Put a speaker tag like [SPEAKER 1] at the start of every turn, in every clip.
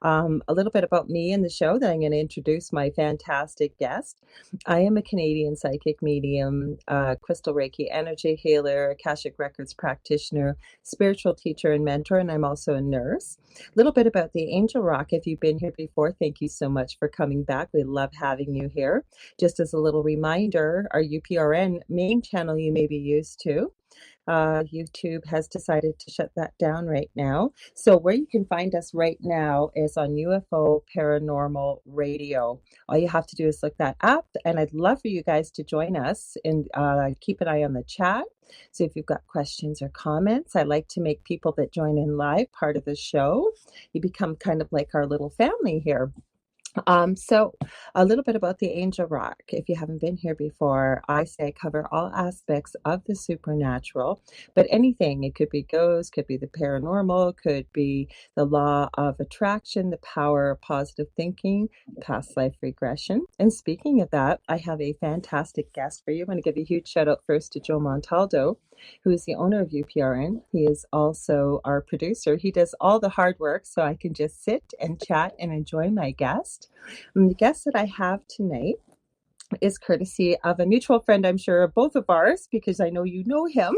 [SPEAKER 1] A little bit about me and the show, then I'm going to introduce my fantastic guest. I am a Canadian psychic medium, crystal Reiki energy healer, Akashic Records practitioner, spiritual teacher and mentor, and I'm also a nurse. A little bit about the Angel Rock. If you've been here before, thank you so much for coming back. We love having you here. Just as a little reminder, our UPRN main channel you may be used to. YouTube has decided to shut that down right now. So where you can find us right now is on UFO Paranormal Radio. All you have to do is look that up, and I'd love for you guys to join us and keep an eye on the chat. So if you've got questions or comments, I like to make people that join in live part of the show. You become kind of like our little family here. So a little bit about the Angel Rock. If you haven't been here before, I say I cover all aspects of the supernatural, but anything. It could be ghosts, could be the paranormal, could be the law of attraction, the power of positive thinking, past life regression. And speaking of that, I have a fantastic guest for you. I'm going to give a huge shout out first to Joe Montaldo, who is the owner of UPRN. He is also our producer. He does all the hard work, so I can just sit and chat and enjoy my guest. And the guest that I have tonight is courtesy of a mutual friend, I'm sure, of both of ours, because I know you know him,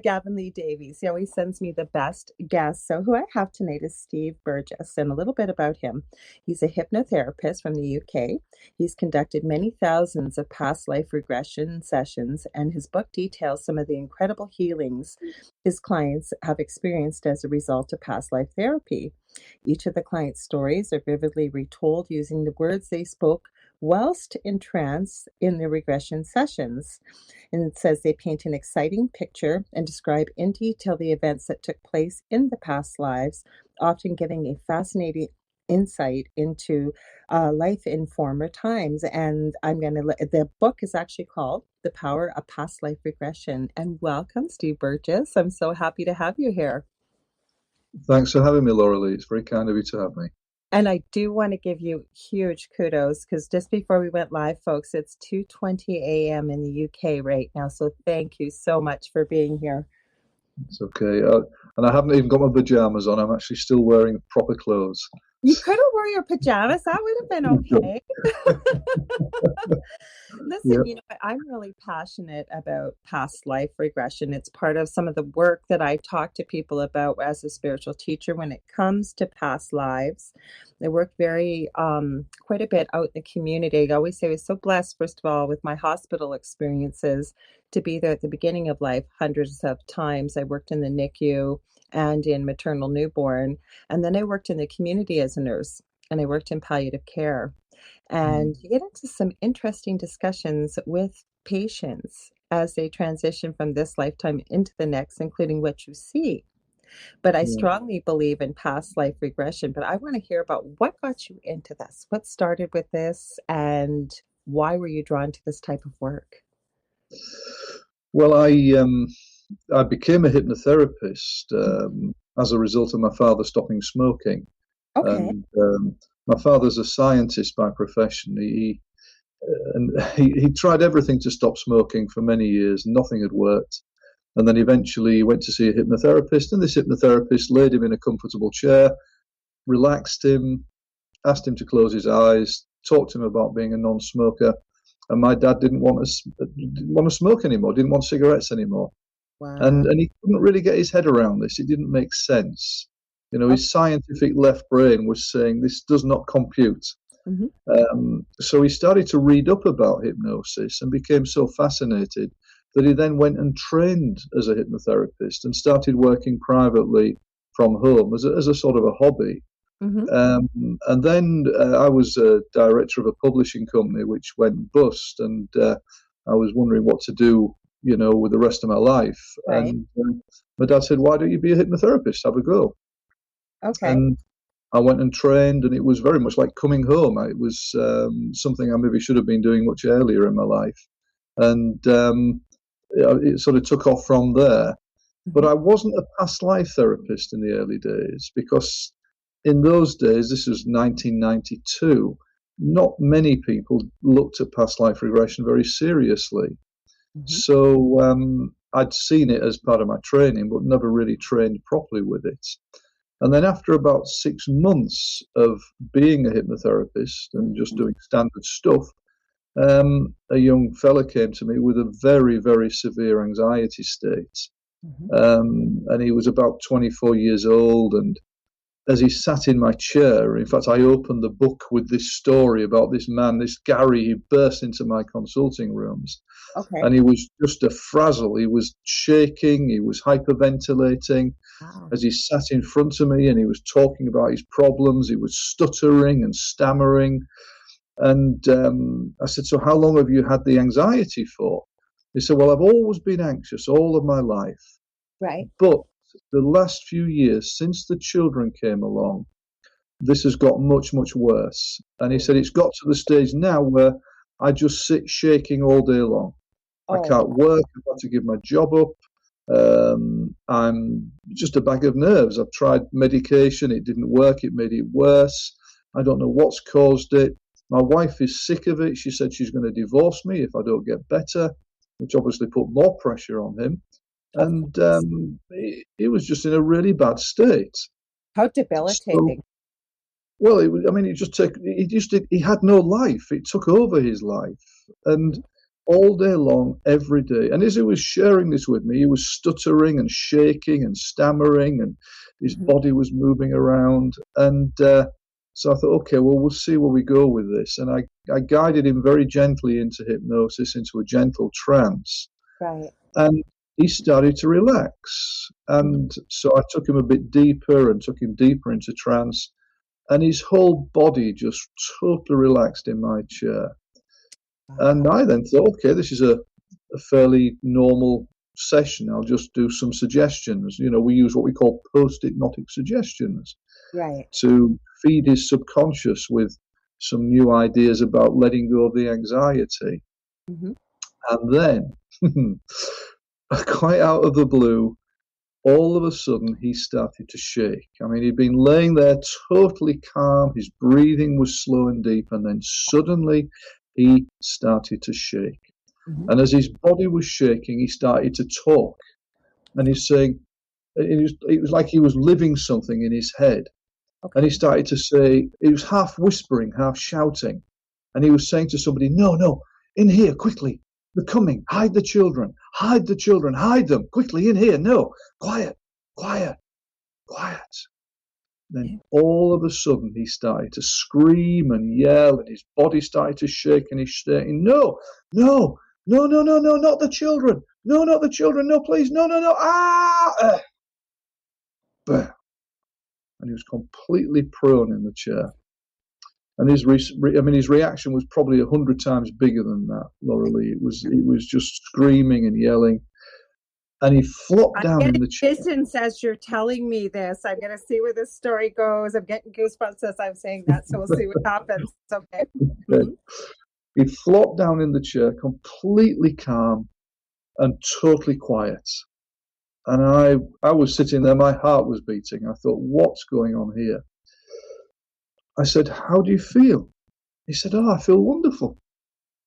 [SPEAKER 1] Gavin Lee Davies. He always sends me the best guests. So who I have tonight is Steve Burgess, and a little bit about him. He's a hypnotherapist from the UK. He's conducted many thousands of past life regression sessions, and his book details some of the incredible healings his clients have experienced as a result of past life therapy. Each of the clients' stories are vividly retold using the words they spoke whilst in trance in the regression sessions. And it says they paint an exciting picture and describe in detail the events that took place in the past lives, often giving a fascinating insight into life in former times. And the book is actually called The Power of Past Life Regression. And welcome, Steve Burgess. I'm so happy to have you here.
[SPEAKER 2] Thanks for having me, Lorilei. It's very kind of you to have me.
[SPEAKER 1] And I do want to give you huge kudos, because just before we went live, folks, it's 2:20 a.m. in the UK right now. So thank you so much for being here.
[SPEAKER 2] It's okay. And I haven't even got my pajamas on. I'm actually still wearing proper clothes.
[SPEAKER 1] You could have worn your pajamas. That would have been okay. Listen,
[SPEAKER 2] Yep.
[SPEAKER 1] I'm really passionate about past life regression. It's part of some of the work that I talk to people about as a spiritual teacher when it comes to past lives. I work quite a bit out in the community. I always say I was so blessed, first of all, with my hospital experiences to be there at the beginning of life hundreds of times. I worked in the NICU and in maternal newborn. And then I worked in the community as a nurse, and I worked in palliative care. And you get into some interesting discussions with patients as they transition from this lifetime into the next, including what you see. But I strongly believe in past life regression. But I want to hear about what got you into this. What started with this, and why were you drawn to this type of work?
[SPEAKER 2] Well, I became a hypnotherapist as a result of my father stopping smoking.
[SPEAKER 1] Okay.
[SPEAKER 2] And my father's a scientist by profession. He tried everything to stop smoking for many years. Nothing had worked. And then eventually he went to see a hypnotherapist, and this hypnotherapist laid him in a comfortable chair, relaxed him, asked him to close his eyes, talked to him about being a non-smoker. And my dad didn't want to smoke anymore, didn't want cigarettes anymore.
[SPEAKER 1] Wow.
[SPEAKER 2] And he couldn't really get his head around this. It didn't make sense. His scientific left brain was saying this does not compute.
[SPEAKER 1] Mm-hmm.
[SPEAKER 2] So he started to read up about hypnosis and became so fascinated that he then went and trained as a hypnotherapist and started working privately from home as a sort of a hobby.
[SPEAKER 1] Mm-hmm.
[SPEAKER 2] And then I was a director of a publishing company which went bust, and I was wondering what to do, with the rest of my life.
[SPEAKER 1] Right.
[SPEAKER 2] And my dad said, "Why don't you be a hypnotherapist? Have a go."
[SPEAKER 1] Okay.
[SPEAKER 2] And I went and trained, and it was very much like coming home. It was something I maybe should have been doing much earlier in my life. And it sort of took off from there. But I wasn't a past life therapist in the early days, because in those days, this was 1992, not many people looked at past life regression very seriously. So I'd seen it as part of my training, but never really trained properly with it. And then after about 6 months of being a hypnotherapist and just doing standard stuff, a young fella came to me with a very, very severe anxiety state. And he was about 24 years old. And as he sat in my chair, in fact, I opened the book with this story about this man, this Gary. He burst into my consulting rooms.
[SPEAKER 1] Okay.
[SPEAKER 2] And he was just a frazzle. He was shaking. He was hyperventilating.
[SPEAKER 1] Wow.
[SPEAKER 2] As he sat in front of me and he was talking about his problems. He was stuttering and stammering. And I said, so how long have you had the anxiety for? He said, well, I've always been anxious all of my life.
[SPEAKER 1] Right.
[SPEAKER 2] But the last few years, since the children came along, this has got much, much worse. And he said, it's got to the stage now where I just sit shaking all day long. I can't work. I've got to give my job up. I'm just a bag of nerves. I've tried medication. It didn't work. It made it worse. I don't know what's caused it. My wife is sick of it. She said she's going to divorce me if I don't get better, which obviously put more pressure on him. And he was just in a really bad state.
[SPEAKER 1] How debilitating.
[SPEAKER 2] So, well, he had no life. It took over his life. And all day long, every day. And as he was sharing this with me, he was stuttering and shaking and stammering, and his body was moving around. And so I thought, okay, well, we'll see where we go with this. And I guided him very gently into hypnosis, into a gentle trance.
[SPEAKER 1] Right.
[SPEAKER 2] And he started to relax. And so I took him a bit deeper and took him deeper into trance. And his whole body just totally relaxed in my chair. And I then thought, okay, this is a fairly normal session. I'll just do some suggestions. We use what we call post-hypnotic suggestions.
[SPEAKER 1] Right.
[SPEAKER 2] To feed his subconscious with some new ideas about letting go of the anxiety. And then, quite out of the blue, all of a sudden he started to shake. I mean, he'd been laying there totally calm. His breathing was slow and deep. And then suddenly he started to shake. And as his body was shaking, he started to talk. And he's saying, it was like he was living something in his head. Okay. And he started to say, he was half whispering, half shouting. And he was saying to somebody, no, in here, quickly. They're coming. Hide the children. Hide them. Quickly, in here. No, quiet. Then all of a sudden he started to scream and yell, and his body started to shake, and he's saying, no, not the children. No, not the children. No, please. No. And he was completely prone in the chair. And his reaction was probably 100 times bigger than that, Lorilei. It was just screaming and yelling. And he flopped down in the chair.
[SPEAKER 1] Distance as you're telling me this. I'm going to see where this story goes. I'm getting goosebumps as I'm saying that, so we'll see what happens. Okay.
[SPEAKER 2] He flopped down in the chair, completely calm and totally quiet. And I was sitting there, my heart was beating. I thought, what's going on here? I said, how do you feel? He said, I feel wonderful.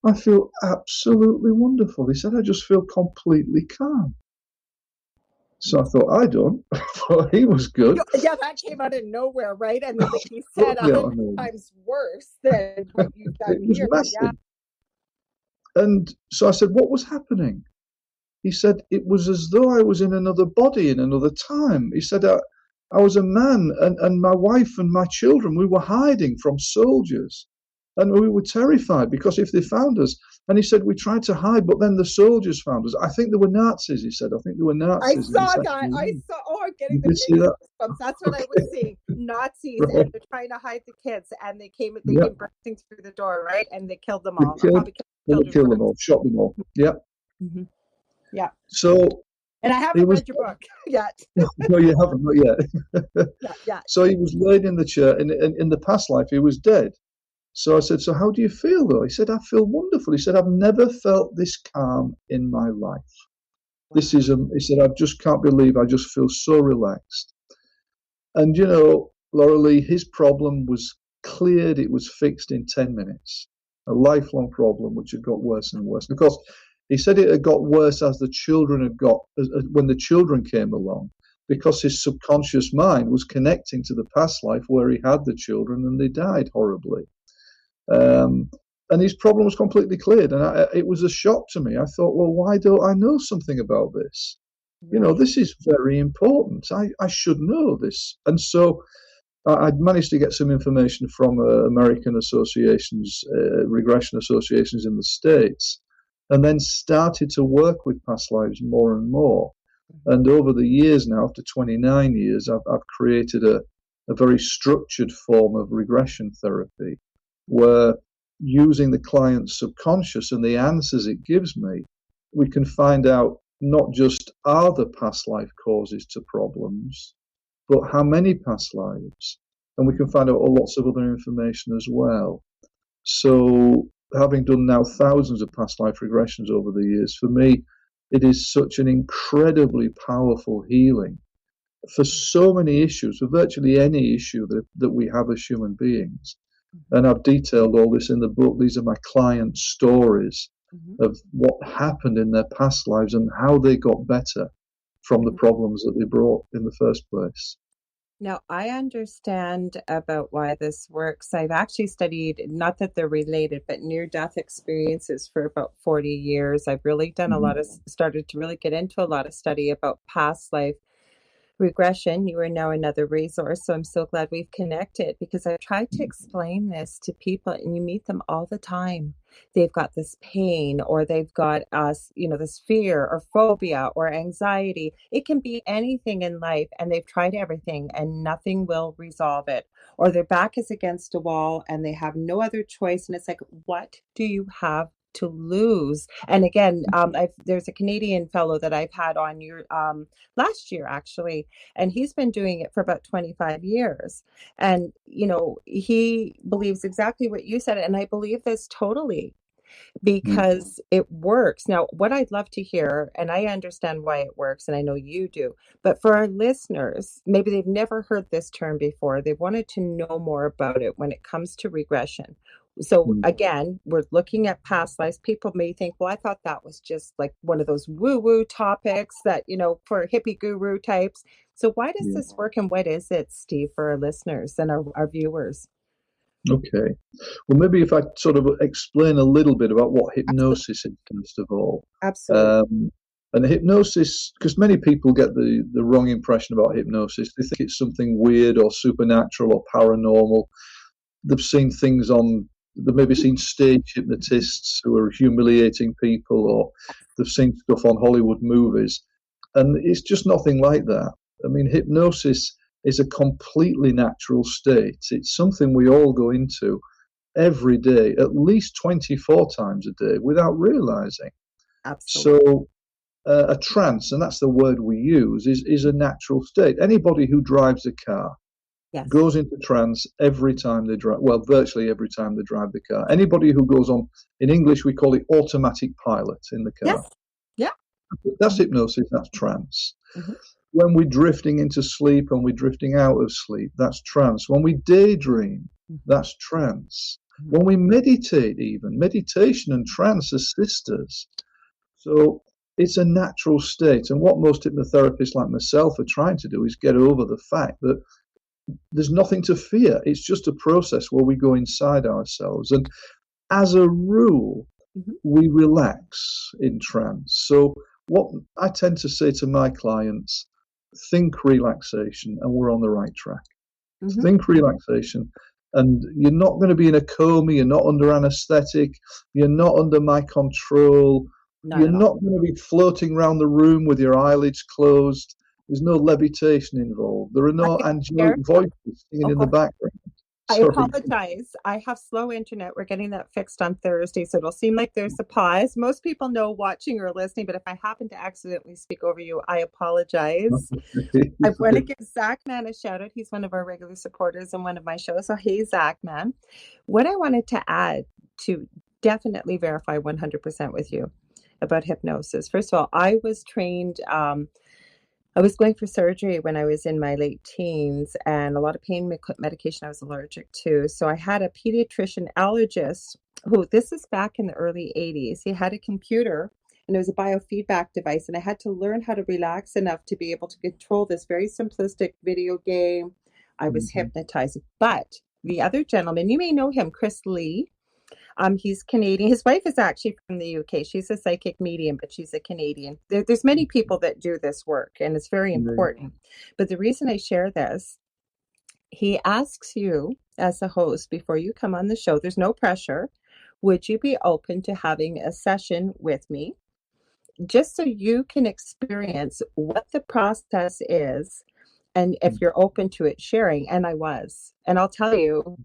[SPEAKER 2] I feel absolutely wonderful. He said, I just feel completely calm. So I thought, I don't. But he was good.
[SPEAKER 1] Yeah, that came out of nowhere, right? And like he said, 100 times worse than what you've done here. Yeah.
[SPEAKER 2] And so I said, what was happening? He said, it was as though I was in another body, in another time. He said, I was a man, and my wife and my children, we were hiding from soldiers. And we were terrified because if they found us, and he said, we tried to hide, but then the soldiers found us. I think they were Nazis, he said. I think they were Nazis.
[SPEAKER 1] I saw that. I'm getting the goosebumps. That's what I was seeing. Nazis, and they're trying to hide the kids, and they came bursting through the door, right? And they killed them all.
[SPEAKER 2] They killed them all, shot them all. Yeah.
[SPEAKER 1] Yeah.
[SPEAKER 2] So.
[SPEAKER 1] And I haven't read your book yet.
[SPEAKER 2] No, you haven't, not yet.
[SPEAKER 1] Yeah.
[SPEAKER 2] So he was laid in the chair. In the past life, he was dead. So I said, so how do you feel, though? He said, I feel wonderful. He said, I've never felt this calm in my life. Wow. He said, I just can't believe I just feel so relaxed. And, Lorilei, his problem was cleared. It was fixed in 10 minutes. A lifelong problem, which had got worse and worse. And of course, he said it had got worse as the children when the children came along. because his subconscious mind was connecting to the past life where he had the children and they died horribly. And his problem was completely cleared. And it was a shock to me. I thought, well, why don't I know something about this?
[SPEAKER 1] Right.
[SPEAKER 2] This is very important. I should know this. And so I'd managed to get some information from American associations, regression associations in the States, and then started to work with past lives more and more. And over the years now, after 29 years, I've created a very structured form of regression therapy where, using the client's subconscious and the answers it gives me, we can find out not just are the past life causes to problems, but how many past lives. And we can find out lots of other information as well. So, having done now thousands of past life regressions over the years, for me, it is such an incredibly powerful healing for so many issues, for virtually any issue that we have as human beings. And I've detailed all this in the book. These are my clients' stories of what happened in their past lives and how they got better from the problems that they brought in the first place.
[SPEAKER 1] Now, I understand about why this works. I've actually studied, not that they're related, but near-death experiences for about 40 years. I've really done started to really get into a lot of study about past life regression. You are now another resource. So I'm so glad we've connected, because I've tried to explain this to people, and you meet them all the time. They've got this pain, or they've got this fear or phobia or anxiety. It can be anything in life, and they've tried everything and nothing will resolve it. Or their back is against a wall and they have no other choice. And it's like, what do you have to lose? And again, there's a Canadian fellow that I've had on your last year actually, and he's been doing it for about 25 years. And he believes exactly what you said, and I believe this totally, because it works. Now, what I'd love to hear, and I understand why it works, and I know you do, but for our listeners, maybe they've never heard this term before. They wanted to know more about it when it comes to regression. So again, we're looking at past lives. People may think, well, I thought that was just like one of those woo-woo topics that, for hippie guru types. So why does this work, and what is it, Steve, for our listeners and our viewers?
[SPEAKER 2] Okay. Well, maybe if I sort of explain a little bit about what hypnosis is, first of all.
[SPEAKER 1] Absolutely.
[SPEAKER 2] And hypnosis, because many people get the wrong impression about hypnosis. They think it's something weird or supernatural or paranormal. They've maybe seen stage hypnotists who are humiliating people, or they've seen stuff on Hollywood movies. And it's just nothing like that. I mean, hypnosis is a completely natural state. It's something we all go into every day, at least 24 times a day, without realizing.
[SPEAKER 1] Absolutely.
[SPEAKER 2] So a trance, and that's the word we use, is a natural state. Anybody who drives a car goes into trance every time they drive, well, virtually every time they drive the car. Anybody who goes on, in English we call it automatic pilot in the car.
[SPEAKER 1] Yes. Yeah.
[SPEAKER 2] That's hypnosis, that's trance. When we're drifting into sleep and we're drifting out of sleep, that's trance. When we daydream, that's trance. When we meditate, even, meditation and trance are sisters. So it's a natural state. And what most hypnotherapists like myself are trying to do is get over the fact that there's nothing to fear. It's just a process where we go inside ourselves. And as a rule, we relax in trance. So what I tend to say to my clients, think relaxation, and we're on the right track. Think relaxation, and you're not going to be in a coma, you're not under anesthetic, you're not under my control, you're not going to be floating around the room with your eyelids closed. There's no levitation involved. There are no angelic voices singing in the background.
[SPEAKER 1] I apologize. I have slow internet. We're getting that fixed on Thursday, so it'll seem like there's a pause. Most people know watching or listening, but if I happen to accidentally speak over you, I apologize. I want to give Zach Man a shout out. He's one of our regular supporters in one of my shows. So hey, Zach Man. What I wanted to add to definitely verify 100% with you about hypnosis. First of all, I was trained, I was going for surgery when I was in my late teens, and a lot of pain medication I was allergic to. So I had a pediatrician allergist who, this is back in the early 80s. He had a computer and it was a biofeedback device, and I had to learn how to relax enough to be able to control this very simplistic video game. I was
[SPEAKER 2] Mm-hmm.
[SPEAKER 1] hypnotized. But the other gentleman, you may know him, Chris Lee. He's Canadian. His wife is actually from the UK. She's a psychic medium, but she's a Canadian. There's many people that do this work, and it's very
[SPEAKER 2] Yeah.
[SPEAKER 1] important. But the reason I share this, he asks you as a host before you come on the show, there's no pressure. Would you be open to having a session with me just so you can experience what the process is, and if you're open to it sharing? And I was. And I'll tell you,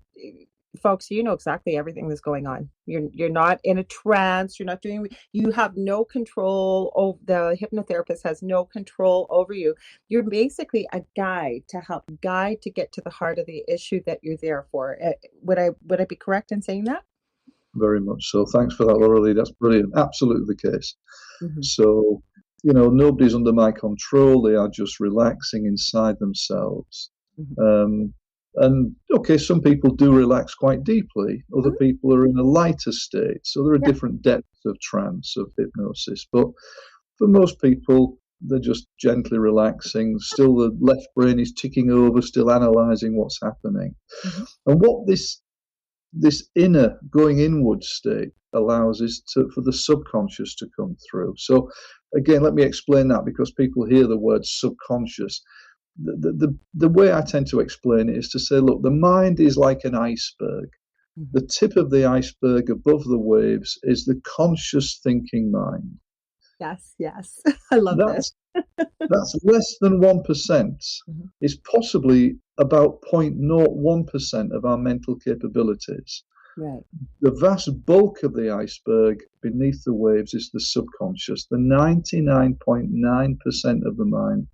[SPEAKER 1] folks, you know exactly everything that's going on. You're not in a trance, you're not doing, you have no control over, the hypnotherapist has no control over you. You're basically a guide to help guide to get to the heart of the issue that you're there for. Would I be correct in saying that?
[SPEAKER 2] Very much so. Thanks for that, Lorilei. That's brilliant. Absolutely the case.
[SPEAKER 1] Mm-hmm.
[SPEAKER 2] So, nobody's under my control. They are just relaxing inside themselves.
[SPEAKER 1] Mm-hmm.
[SPEAKER 2] And okay, some people do relax quite deeply. Other
[SPEAKER 1] Mm-hmm.
[SPEAKER 2] people are in a lighter state. So there are
[SPEAKER 1] Yeah.
[SPEAKER 2] different depths of trance, of hypnosis. But for most people, they're just gently relaxing. Still, the left brain is ticking over, still analyzing what's happening.
[SPEAKER 1] Mm-hmm.
[SPEAKER 2] And what this inner going inward state allows is for the subconscious to come through. So again, let me explain that, because people hear the word subconscious. The way I tend to explain it is to say, look, the mind is like an iceberg.
[SPEAKER 1] Mm-hmm.
[SPEAKER 2] The tip of the iceberg above the waves is the conscious thinking mind.
[SPEAKER 1] Yes. I love this.
[SPEAKER 2] That's less than 1%.
[SPEAKER 1] Mm-hmm.
[SPEAKER 2] It's possibly about 0.01% of our mental capabilities.
[SPEAKER 1] Right.
[SPEAKER 2] The vast bulk of the iceberg beneath the waves is the subconscious, the 99.9% of the mind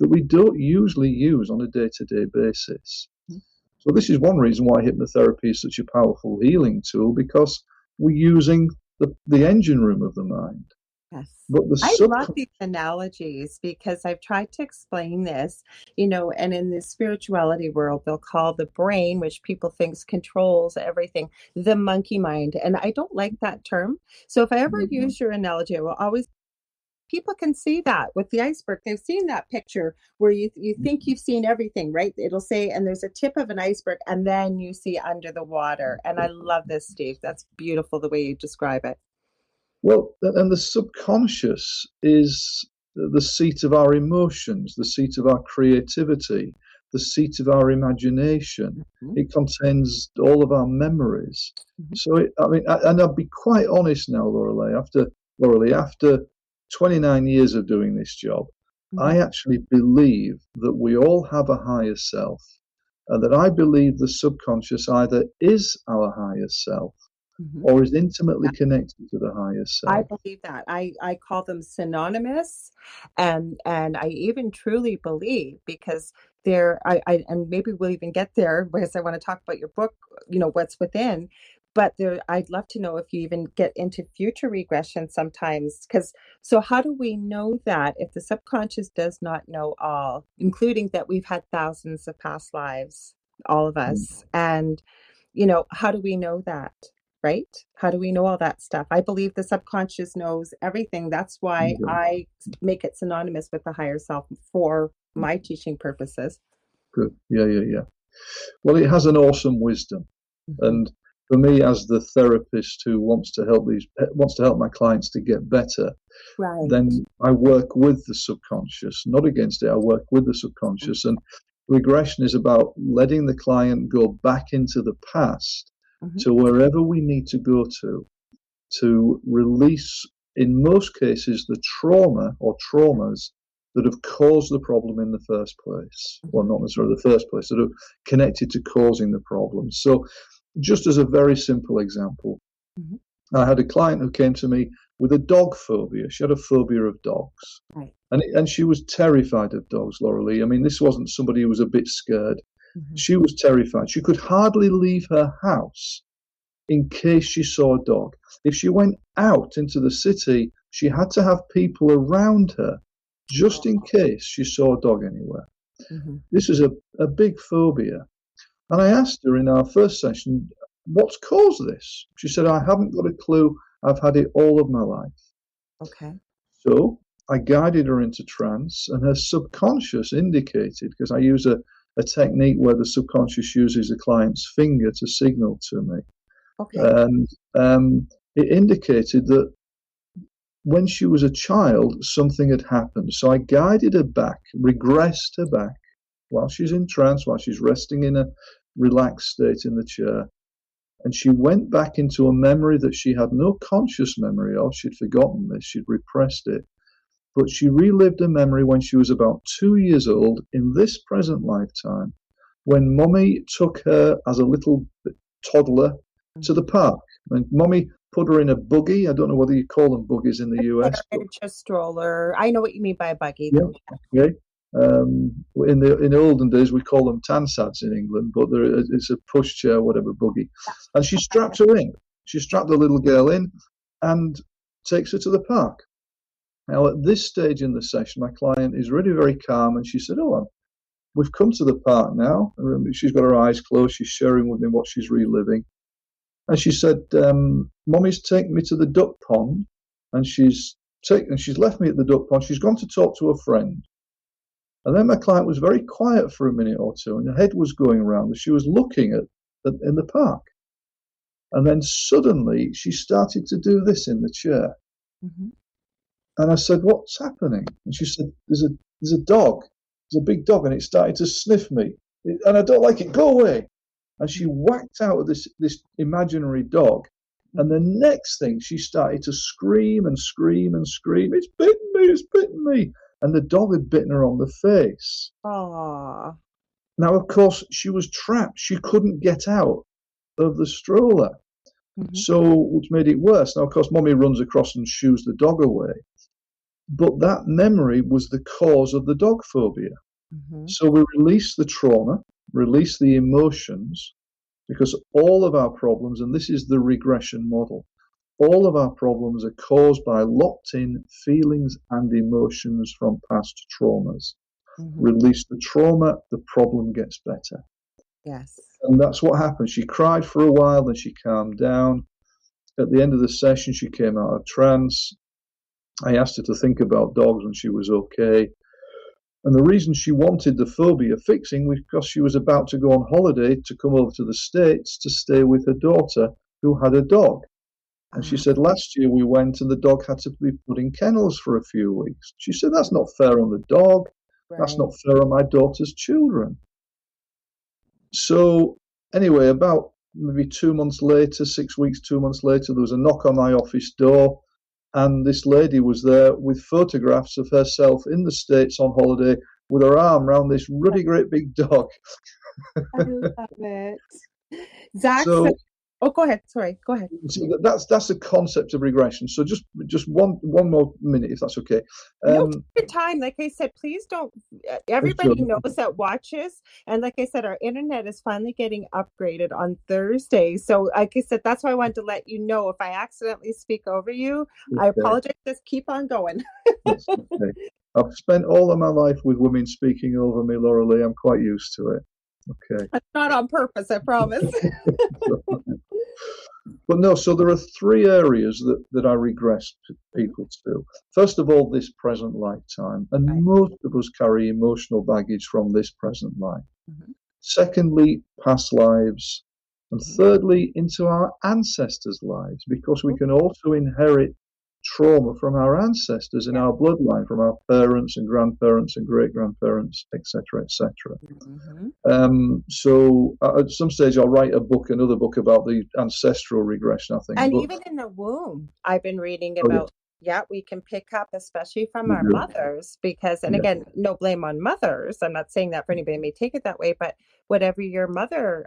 [SPEAKER 2] that we don't usually use on a day-to-day basis.
[SPEAKER 1] Mm-hmm.
[SPEAKER 2] So this is one reason why hypnotherapy is such a powerful healing tool, because we're using the engine room of the mind.
[SPEAKER 1] Yes.
[SPEAKER 2] But the
[SPEAKER 1] I love these analogies because I've tried to explain this, and in the spirituality world, they'll call the brain, which people think controls everything, the monkey mind. And I don't like that term. So if I ever use your analogy, I will always, people can see that with the iceberg. They've seen that picture where you think you've seen everything, right? It'll say, and there's a tip of an iceberg, and then you see under the water. And I love this, Steve. That's beautiful the way you describe it.
[SPEAKER 2] Well, and the subconscious is the seat of our emotions, the seat of our creativity, the seat of our imagination.
[SPEAKER 1] Mm-hmm.
[SPEAKER 2] It contains all of our memories.
[SPEAKER 1] Mm-hmm.
[SPEAKER 2] So, and I'll be quite honest now, Lorilei, after 29 years of doing this job,
[SPEAKER 1] Mm-hmm.
[SPEAKER 2] I actually believe that we all have a higher self, and that I believe the subconscious either is our higher self,
[SPEAKER 1] Mm-hmm.
[SPEAKER 2] or is intimately connected to the higher self.
[SPEAKER 1] I believe that. I call them synonymous, and I even truly believe, because and maybe we'll even get there, because I want to talk about your book, what's within. But I'd love to know if you even get into future regression sometimes, so how do we know that if the subconscious does not know all, including that we've had thousands of past lives, all of us, and how do we know that? Right? How do we know all that stuff? I believe the subconscious knows everything. That's why I make it synonymous with the higher self for my teaching purposes.
[SPEAKER 2] Good. Yeah. Well, it has an awesome wisdom.
[SPEAKER 1] Mm-hmm.
[SPEAKER 2] And for me, as the therapist who wants to help my clients to get better,
[SPEAKER 1] right,
[SPEAKER 2] then I work with the subconscious, not against it. I work with the subconscious. And regression is about letting the client go back into the past,
[SPEAKER 1] mm-hmm.
[SPEAKER 2] to wherever we need to go to release, in most cases, the trauma or traumas that have caused the problem in the first place. Well, not necessarily the first place, that are connected to causing the problem. So just as a very simple example,
[SPEAKER 1] Mm-hmm.
[SPEAKER 2] I had a client who came to me with a dog phobia. She had a phobia of dogs.
[SPEAKER 1] Right.
[SPEAKER 2] And she was terrified of dogs, Lorilei. I mean, this wasn't somebody who was a bit scared.
[SPEAKER 1] Mm-hmm.
[SPEAKER 2] She was terrified. She could hardly leave her house in case she saw a dog. If she went out into the city, she had to have people around her just in case she saw a dog anywhere.
[SPEAKER 1] Mm-hmm.
[SPEAKER 2] This is a big phobia. And I asked her in our first session, what's caused this? She said, I haven't got a clue. I've had it all of my life.
[SPEAKER 1] Okay.
[SPEAKER 2] So I guided her into trance, and her subconscious indicated, because I use a technique where the subconscious uses the client's finger to signal to me.
[SPEAKER 1] Okay.
[SPEAKER 2] And it indicated that when she was a child, something had happened. So I guided her back, regressed her back while she's in trance, while she's resting in a relaxed state in the chair. And she went back into a memory that she had no conscious memory of. She'd forgotten this, she'd repressed it. But she relived a memory when she was about 2 years old in this present lifetime, when Mummy took her as a little toddler to the park. And Mummy put her in a buggy. I don't know whether you call them buggies in the US.
[SPEAKER 1] Carriage, a stroller. I know what you mean by a buggy,
[SPEAKER 2] Yeah,
[SPEAKER 1] though.
[SPEAKER 2] okay. In the olden days, we call them tansads in England, but it's a pushchair, whatever, buggy. And she strapped her in. She strapped the little girl in and takes her to the park. Now, at this stage in the session, my client is really very calm, and she said, "Oh, we've come to the park now." She's got her eyes closed. She's sharing with me what she's reliving. And she said, "Mummy's taken me to the duck pond, and she's left me at the duck pond. She's gone to talk to a friend." And then my client was very quiet for a minute or two, and her head was going around as she was looking in the park. And then suddenly she started to do this in the chair.
[SPEAKER 1] Mm-hmm.
[SPEAKER 2] And I said, "What's happening?" And she said, there's a dog. There's a big dog, and it started to sniff me. And I don't like it. Go away. And she whacked out of this imaginary dog. And the next thing, she started to scream and scream and scream. "It's bitten me, it's bitten me." And the dog had bitten her on the face.
[SPEAKER 1] Aww.
[SPEAKER 2] Now, of course, she was trapped. She couldn't get out of the stroller.
[SPEAKER 1] Mm-hmm.
[SPEAKER 2] So, which made it worse. Now, of course, Mummy runs across and shoos the dog away. But that memory was the cause of the dog phobia.
[SPEAKER 1] Mm-hmm.
[SPEAKER 2] So we release the trauma, release the emotions, because all of our problems, and this is the regression model, all of our problems are caused by locked in feelings and emotions from past traumas.
[SPEAKER 1] Mm-hmm.
[SPEAKER 2] Release the trauma, the problem gets better.
[SPEAKER 1] Yes.
[SPEAKER 2] And that's what happened. She cried for a while, then she calmed down. At the end of the session, she came out of trance. I asked her to think about dogs, and she was okay. And the reason she wanted the phobia fixing was because she was about to go on holiday to come over to the States to stay with her daughter who had a dog. And she said, "Last year we went and the dog had to be put in kennels for a few weeks." She said, "That's not fair on the dog.
[SPEAKER 1] Right.
[SPEAKER 2] That's not fair on my daughter's children." So anyway, about maybe 2 months later, 6 weeks, 2 months later, there was a knock on my office door. And this lady was there with photographs of herself in the States on holiday with her arm around this ruddy, great big dog.
[SPEAKER 1] I love it. Zach,
[SPEAKER 2] So,
[SPEAKER 1] go ahead. Sorry, go ahead.
[SPEAKER 2] So that's the concept of regression. So just one more minute, if that's okay.
[SPEAKER 1] No, take your time. Like I said, please don't. Everybody knows that watches, and like I said, our internet is finally getting upgraded on Thursday. So, like I said, that's why I wanted to let you know. If I accidentally speak over you, I apologize. Just keep on going.
[SPEAKER 2] That's okay. I've spent all of my life with women speaking over me, Lorilei. I'm quite used to it. Okay.
[SPEAKER 1] That's not on purpose, I promise.
[SPEAKER 2] But no, so there are 3 areas that I regress people to. First of all, this present lifetime. And
[SPEAKER 1] Right.
[SPEAKER 2] most of us carry emotional baggage from this present life.
[SPEAKER 1] Mm-hmm.
[SPEAKER 2] Secondly, past lives. And thirdly, into our ancestors' lives, because we can also inherit trauma from our ancestors in our bloodline, from our parents and grandparents and great-grandparents, etc., etc.
[SPEAKER 1] Mm-hmm.
[SPEAKER 2] So at some stage I'll write another book about the ancestral regression, I think.
[SPEAKER 1] And even in the womb, I've been reading about, we can pick up, especially from our mothers, because, and again, no blame on mothers. I'm not saying that for anybody may take it that way, but whatever your mother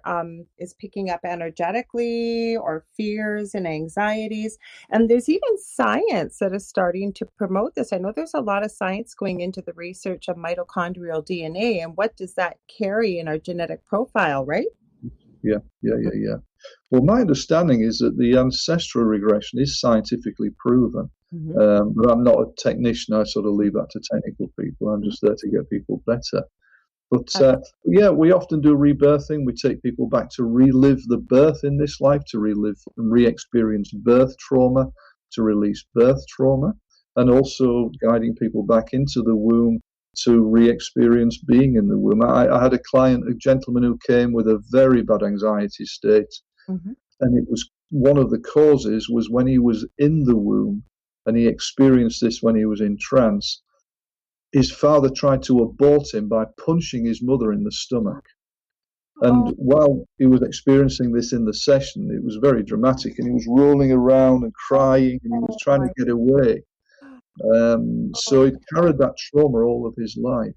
[SPEAKER 1] is picking up energetically, or fears and anxieties. And there's even science that is starting to promote this. I know there's a lot of science going into the research of mitochondrial DNA, and what does that carry in our genetic profile, right?
[SPEAKER 2] Yeah. Well, my understanding is that the ancestral regression is scientifically proven.
[SPEAKER 1] Mm-hmm.
[SPEAKER 2] But I'm not a technician. I sort of leave that to technical people. I'm just there to get people better. But we often do rebirthing. We take people back to relive the birth in this life, to relive and re-experience birth trauma, to release birth trauma. and also guiding people back into the womb to re-experience being in the womb. I had a client, a gentleman who came with a very bad anxiety state, and it was one of the causes was when he was in the womb, and he experienced this when he was in trance. His father tried to abort him by punching his mother in the stomach. And while he was experiencing this in the session, it was very dramatic, and he was rolling around and crying, and he was trying to get away. So he carried that trauma all of his life.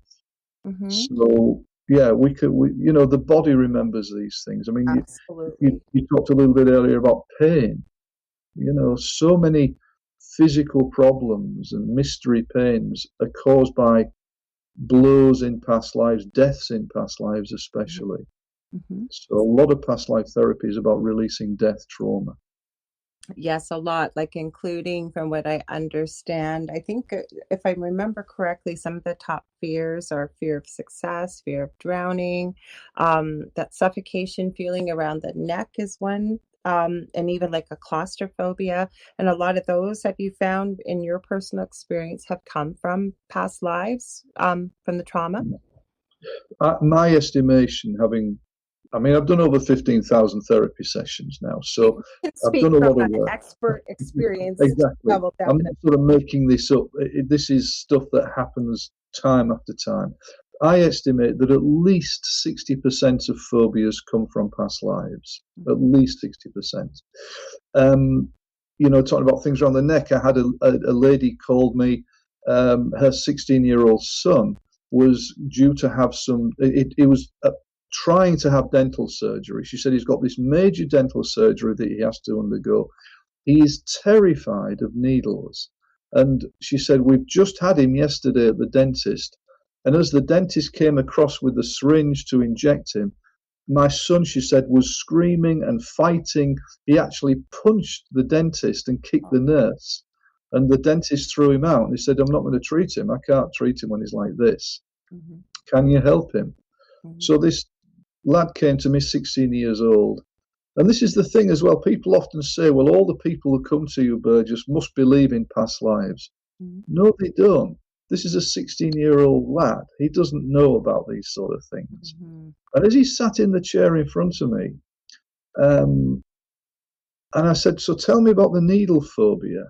[SPEAKER 2] So yeah, the body remembers these things. I mean, you talked a little bit earlier about pain. So many physical problems and mystery pains are caused by blows in past lives, deaths in past lives especially. So a lot of past life therapy is about releasing death trauma.
[SPEAKER 1] Yes, a lot, like including, from what I understand, I think if I remember correctly, some of the top fears are fear of success, fear of drowning, that suffocation feeling around the neck is one, and even like a claustrophobia. And a lot of those, have you found in your personal experience, have come from past lives, from the trauma?
[SPEAKER 2] My estimation, I've done over 15,000 therapy sessions now, so I've done a lot of work.
[SPEAKER 1] Expert experience.
[SPEAKER 2] Exactly. I'm not sort of making this up. This is stuff that happens time after time. I estimate that at least 60% of phobias come from past lives. At least 60%. Talking about things around the neck, I had a lady called me. Her 16-year-old son was due to have he was trying to have dental surgery. She said he's got this major dental surgery that he has to undergo. He is terrified of needles. And she said, we've just had him yesterday at the dentist. And as the dentist came across with the syringe to inject him, my son, she said, was screaming and fighting. He actually punched the dentist and kicked the nurse. And the dentist threw him out. And he said, I'm not going to treat him. I can't treat him when he's like this. Can you help him? So this lad came to me, 16 years old. And this is the thing as well. People often say, well, all the people who come to you, Burgess, must believe in past lives. No, they don't. This is a 16-year-old lad. He doesn't know about these sort of things. And as he sat in the chair in front of me, and I said, so tell me about the needle phobia.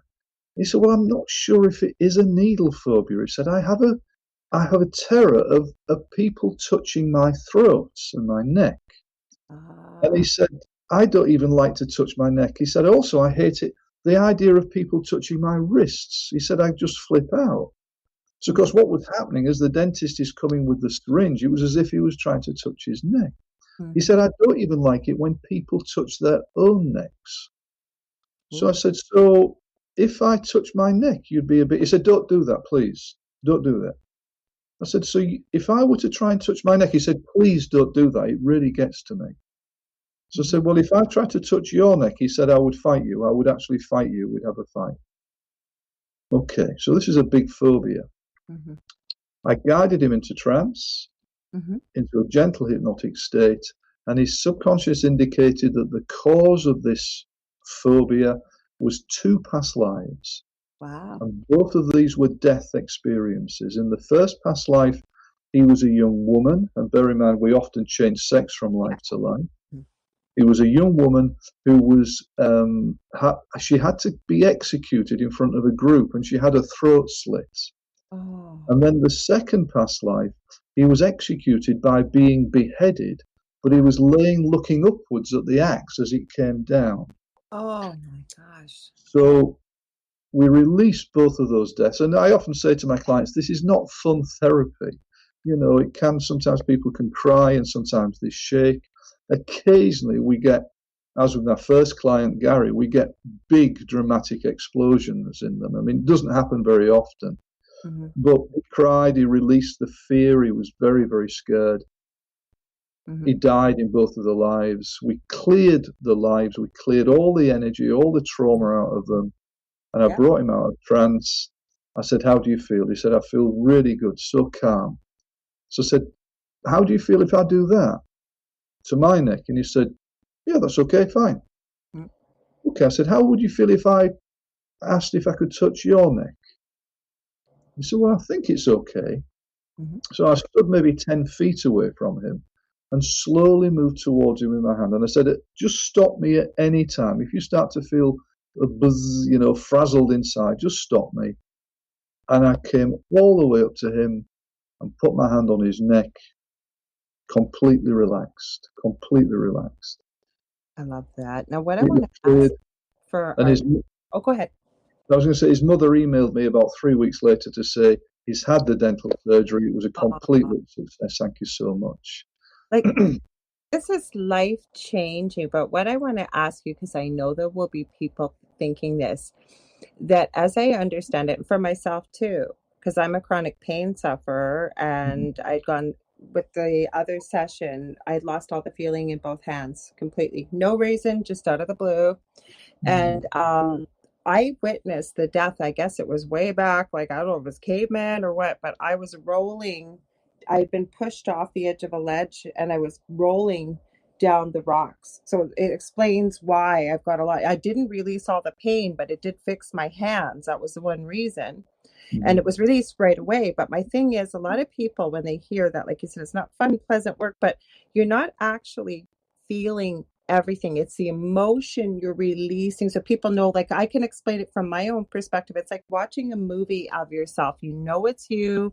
[SPEAKER 2] He said, well, I'm not sure if it is a needle phobia. He said, I have a terror of people touching my throat and my neck. And he said, I don't even like to touch my neck. He said, also, I hate it, the idea of people touching my wrists. He said, I just flip out. So, of course, what was happening as the dentist is coming with the syringe, it was as if he was trying to touch his neck. He said, I don't even like it when people touch their own necks. So I said, so if I touch my neck, you'd be a bit... He said, don't do that, please. Don't do that. I said, so if I were to try and touch my neck, he said, please don't do that. It really gets to me. So I said, well, if I tried to touch your neck, he said, I would fight you. I would actually fight you. We'd have a fight. Okay, so this is a big phobia. I guided him into trance, into a gentle hypnotic state, and his subconscious indicated that the cause of this phobia was 2 past lives.
[SPEAKER 1] Wow.
[SPEAKER 2] And both of these were death experiences. In the first past life, he was a young woman, and bear in mind, we often change sex from life to life. He was a young woman who was, she had to be executed in front of a group, and she had her throat slit. And then the second past life, he was executed by being beheaded, but he was looking upwards at the axe as it came down.
[SPEAKER 1] Oh my gosh.
[SPEAKER 2] So we release both of those deaths. And I often say to my clients, this is not fun therapy. It can, sometimes people can cry and sometimes they shake. Occasionally we get, as with our first client, Gary, we get big dramatic explosions in them. I mean, it doesn't happen very often. But he cried, he released the fear, he was very, very scared. He died in both of the lives. We cleared the lives, we cleared all the energy, all the trauma out of them. And I brought him out of trance. I said, how do you feel? He said, I feel really good, so calm. So I said, how do you feel if I do that to my neck? And he said, yeah, that's okay, fine. Okay, I said, how would you feel if I asked if I could touch your neck? He said, well, I think it's okay.
[SPEAKER 1] Mm-hmm.
[SPEAKER 2] So I stood maybe 10 feet away from him and slowly moved towards him with my hand. And I said, just stop me at any time. If you start to feel a buzz, frazzled inside, just stop me. And I came all the way up to him and put my hand on his neck, completely relaxed, completely relaxed.
[SPEAKER 1] I love that. Now, what I
[SPEAKER 2] It
[SPEAKER 1] want to ask
[SPEAKER 2] appeared,
[SPEAKER 1] for
[SPEAKER 2] and
[SPEAKER 1] our,
[SPEAKER 2] his,
[SPEAKER 1] oh, go ahead.
[SPEAKER 2] I was going to say, his mother emailed me about 3 weeks later to say he's had the dental surgery. It was a complete
[SPEAKER 1] Uh,
[SPEAKER 2] success. Thank you so much.
[SPEAKER 1] like, this is life changing, but what I want to ask you, because I know there will be people thinking this, that as I understand it, for myself too, because I'm a chronic pain sufferer and I'd gone with the other session, I'd lost all the feeling in both hands completely. No reason, just out of the blue. And I witnessed the death. I guess it was way back, like I don't know if it was caveman or what, but I was rolling. I'd been pushed off the edge of a ledge and I was rolling down the rocks. So it explains why I've got a lot. I didn't release all the pain, but it did fix my hands. That was the one reason. And it was released right away. But my thing is, a lot of people, when they hear that, like you said, it's not fun, pleasant work, but you're not actually feeling everything. It's the emotion you're releasing. So people know, like I can explain it from my own perspective. It's like watching a movie of yourself. You know it's you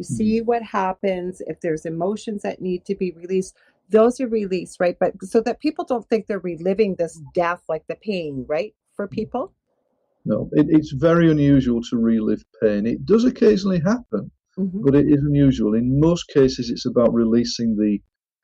[SPEAKER 1] see what happens. If there's emotions that need to be released, those are released, right? But so that people don't think they're reliving this death, like the pain, right? For people.
[SPEAKER 2] No, it's very unusual to relive pain. It does occasionally happen,
[SPEAKER 1] Mm-hmm.
[SPEAKER 2] but it is unusual. In most cases, it's about releasing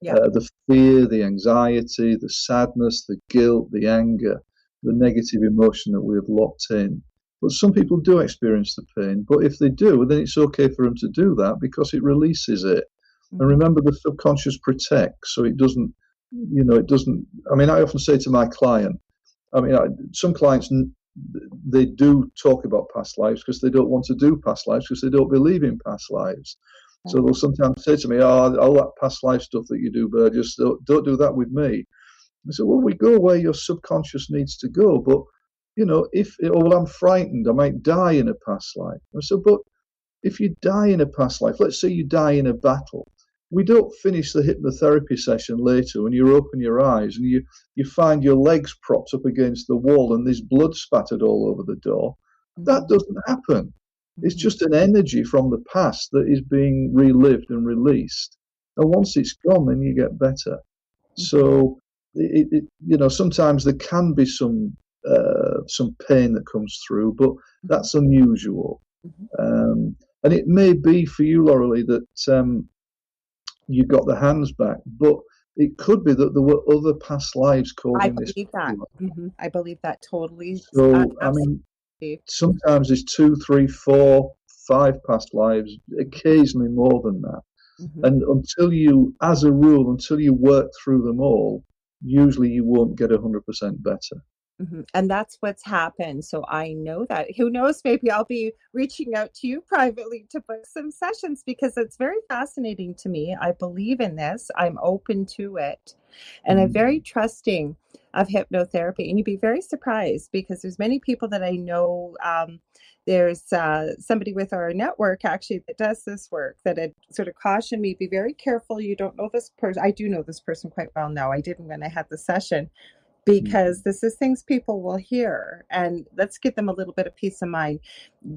[SPEAKER 1] Yeah.
[SPEAKER 2] the fear, the anxiety, the sadness, the guilt, the anger, the negative emotion that we have locked in. But some people do experience the pain. But if they do, then it's okay for them to do that because it releases it. And
[SPEAKER 1] Mm-hmm.
[SPEAKER 2] remember, the subconscious protects, so it doesn't. It doesn't. I mean, I often say to my client, some clients they do talk about past lives because they don't want to do past lives because they don't believe in past lives. So they'll sometimes say to me, "Oh, all that past life stuff that you do, Burgess, don't do that with me." I said, "Well, we go where your subconscious needs to go, but if I'm frightened, I might die in a past life." I said, "But if you die in a past life, let's say you die in a battle, we don't finish the hypnotherapy session later when you open your eyes and you find your legs propped up against the wall and there's blood spattered all over the door. That doesn't happen. It's just an energy from the past that is being relived and released. And once it's gone, then you get better. So, sometimes there can be some pain that comes through, but that's unusual. And it may be for you, Lorilei, that you got the hands back, but it could be that there were other past lives
[SPEAKER 1] I
[SPEAKER 2] causing this
[SPEAKER 1] believe that.
[SPEAKER 2] problem.
[SPEAKER 1] I believe that totally.
[SPEAKER 2] So, I
[SPEAKER 1] Absolutely.
[SPEAKER 2] mean, sometimes there's 2, 3, 4, 5 past lives, occasionally more than that.
[SPEAKER 1] Mm-hmm.
[SPEAKER 2] And as a rule, until you work through them all, usually you won't get 100% better.
[SPEAKER 1] Mm-hmm. And that's what's happened. So I know that. Who knows? Maybe I'll be reaching out to you privately to book some sessions because it's very fascinating to me. I believe in this. I'm open to it. And I'm very trusting of hypnotherapy. And you'd be very surprised because there's many people that I know. There's somebody with our network actually that does this work that had sort of cautioned me, be very careful. You don't know this person. I do know this person quite well now. I didn't when I had the session because this is things people will hear, and let's give them a little bit of peace of mind.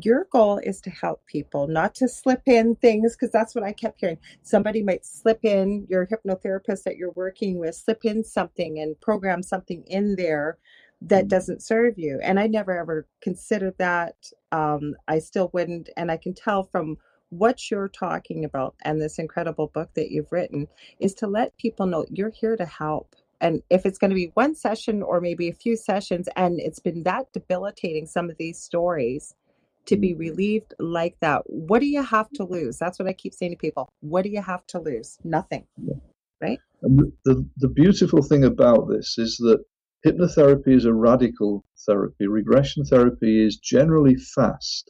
[SPEAKER 1] Your goal is to help people, not to slip in things, because that's what I kept hearing. Somebody might slip in, your hypnotherapist that you're working with, slip in something and program something in there that doesn't serve you. And I never ever considered that. I still wouldn't. And I can tell from what you're talking about and this incredible book that you've written is to let people know you're here to help. And if it's going to be one session or maybe a few sessions, and it's been that debilitating, some of these stories, to be relieved like that, what do you have to lose? That's what I keep saying to people. What do you have to lose? Nothing, right?
[SPEAKER 2] And the beautiful thing about this is that hypnotherapy is a radical therapy. Regression therapy is generally fast.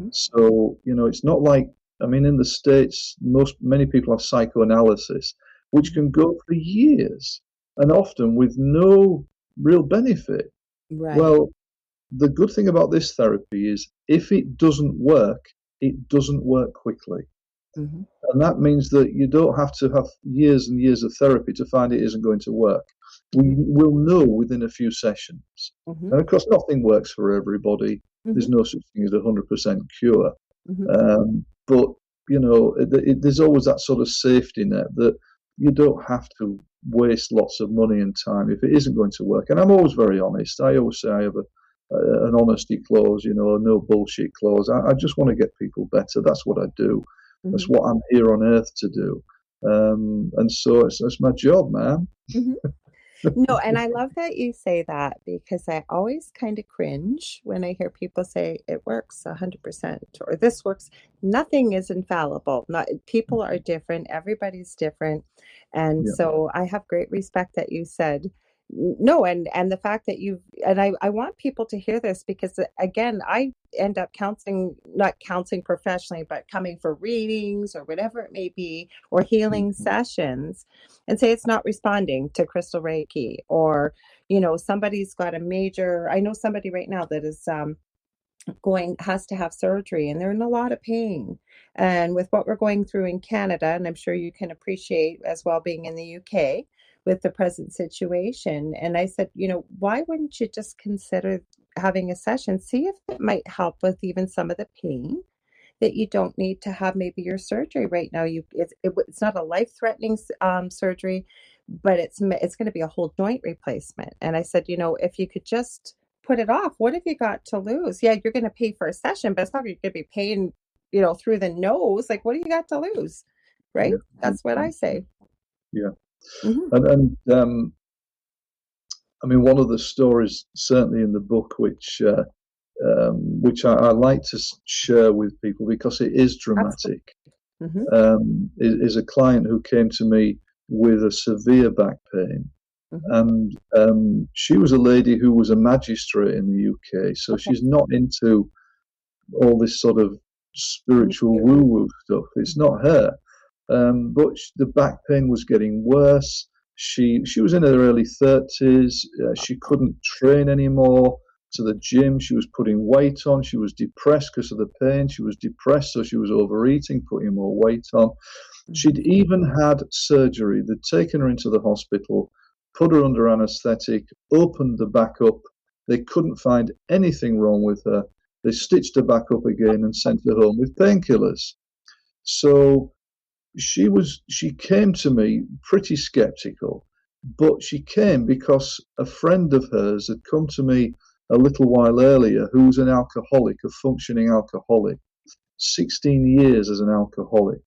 [SPEAKER 2] So, it's not like, in the States, many people have psychoanalysis, which can go for years and often with no real benefit.
[SPEAKER 1] Right.
[SPEAKER 2] Well, the good thing about this therapy is if it doesn't work, it doesn't work quickly.
[SPEAKER 1] Mm-hmm.
[SPEAKER 2] And that means that you don't have to have years and years of therapy to find it isn't going to work. We will know within a few sessions.
[SPEAKER 1] Mm-hmm.
[SPEAKER 2] And of course, nothing works for everybody.
[SPEAKER 1] Mm-hmm.
[SPEAKER 2] There's no such thing as a 100% cure.
[SPEAKER 1] Mm-hmm.
[SPEAKER 2] But, there's always that sort of safety net that you don't have to waste lots of money and time if it isn't going to work. And I'm always very honest. I always say I have an honesty clause, a no bullshit clause. I just want to get people better. That's what I do. That's
[SPEAKER 1] Mm-hmm.
[SPEAKER 2] what I'm here on earth to do. And so it's my job, man.
[SPEAKER 1] Mm-hmm. No, and I love that you say that, because I always kind of cringe when I hear people say it works 100% or this works. Nothing is infallible. Not people are different. Everybody's different. And
[SPEAKER 2] Yeah,
[SPEAKER 1] so I have great respect that you said no, and the fact that I want people to hear this, because again, I end up not counseling professionally, but coming for readings or whatever it may be, or healing sessions, and say it's not responding to crystal Reiki, or somebody's got I know somebody right now that is has to have surgery, and they're in a lot of pain. And with what we're going through in Canada, and I'm sure you can appreciate as well being in the UK with the present situation. And I said, why wouldn't you just consider having a session, see if it might help with even some of the pain, that you don't need to have maybe your surgery right now. It's not a life-threatening surgery, but it's going to be a whole joint replacement. And I said, if you could just put it off, what have you got to lose? Yeah, you're going to pay for a session, but it's not like you're going to be paying, through the nose. Like, what do you got to lose? Right?
[SPEAKER 2] yeah,
[SPEAKER 1] That's what I say.
[SPEAKER 2] yeah.
[SPEAKER 1] Mm-hmm.
[SPEAKER 2] And I mean, one of the stories, certainly in the book, which I like to share with people because it is
[SPEAKER 1] Absolutely.
[SPEAKER 2] dramatic,
[SPEAKER 1] Mm-hmm.
[SPEAKER 2] is a client who came to me with a severe back pain.
[SPEAKER 1] Mm-hmm.
[SPEAKER 2] And she was a lady who was a magistrate in the UK, so
[SPEAKER 1] Okay.
[SPEAKER 2] she's not into all this sort of spiritual woo-woo stuff. It's not her. But the back pain was getting worse. She was in her early 30s. She couldn't train anymore to the gym. She was putting weight on. She was depressed because of the pain. She was depressed, so she was overeating, putting more weight on. She'd even had surgery. They'd taken her into the hospital, put her under anaesthetic, opened the back up. They couldn't find anything wrong with her. They stitched her back up again and sent her home with painkillers. So she came to me pretty skeptical, but she came because a friend of hers had come to me a little while earlier, who was an alcoholic, a functioning alcoholic, 16 years as an alcoholic.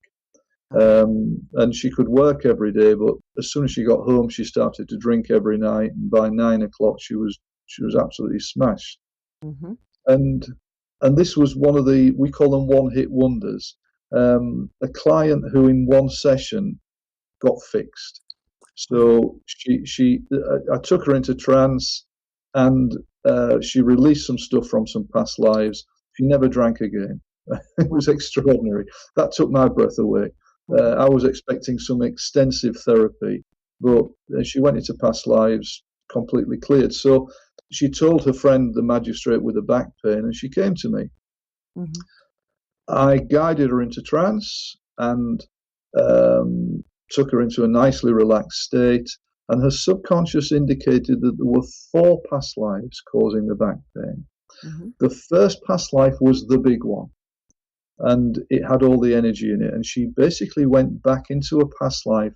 [SPEAKER 2] And she could work every day, but as soon as she got home, she started to drink every night, and by 9 o'clock, she was absolutely smashed.
[SPEAKER 1] Mm-hmm.
[SPEAKER 2] And this was one of we call them one-hit wonders. A client who in one session got fixed. So I took her into trance, and she released some stuff from some past lives. She never drank again. It was extraordinary. That took my breath away. I was expecting some extensive therapy, but she went into past lives completely cleared. So she told her friend, the magistrate with the back pain, and she came to me.
[SPEAKER 1] Mm-hmm.
[SPEAKER 2] I guided her into trance and took her into a nicely relaxed state. And her subconscious indicated that there were 4 past lives causing the back pain.
[SPEAKER 1] Mm-hmm.
[SPEAKER 2] The first past life was the big one, and it had all the energy in it. And she basically went back into a past life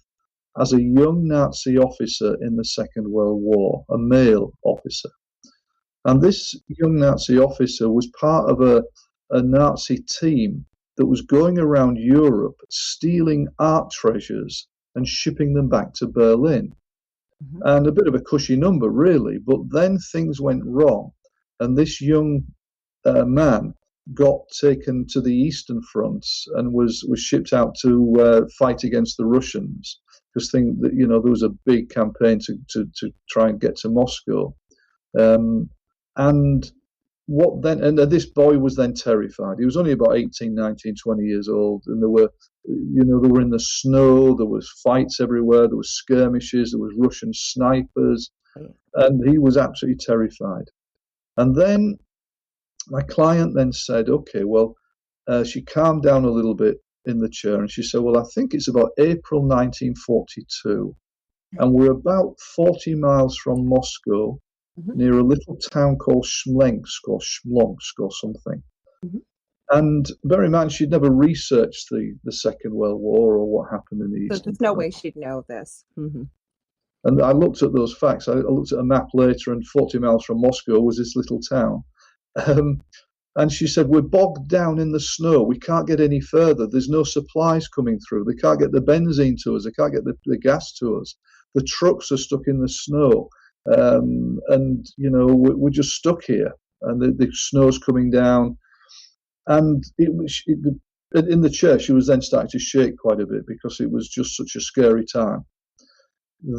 [SPEAKER 2] as a young Nazi officer in the Second World War, a male officer. And this young Nazi officer was part of a Nazi team that was going around Europe stealing art treasures and shipping them back to Berlin.
[SPEAKER 1] Mm-hmm.
[SPEAKER 2] And a bit of a cushy number, really. But then things went wrong, and this young man got taken to the Eastern Front and was shipped out to fight against the Russians, because there was a big campaign to try and get to Moscow. And what then? And this boy was then terrified. He was only about 18, 19, 20 years old, and they were in the snow. There was fights everywhere. There was skirmishes. There was Russian snipers, and he was absolutely terrified. And then my client then said, "Okay, well, she calmed down a little bit in the chair and she said, well, I think it's about April 1942. And we're about 40 miles from Moscow, near a little town called Smolensk or something. And bear in mind, she'd never researched the Second World War or what happened in the
[SPEAKER 1] So
[SPEAKER 2] Eastern
[SPEAKER 1] there's no
[SPEAKER 2] Front.
[SPEAKER 1] way she'd know this.
[SPEAKER 2] And I looked at those facts. I looked at a map later, and 40 miles from Moscow was this little town. And she said, we're bogged down in the snow. We can't get any further. There's no supplies coming through. They can't get the benzene to us. They can't get the gas to us. The trucks are stuck in the snow. And, you know, we're just stuck here. And the snow's coming down. And in the chair, she was then starting to shake quite a bit because it was just such a scary time.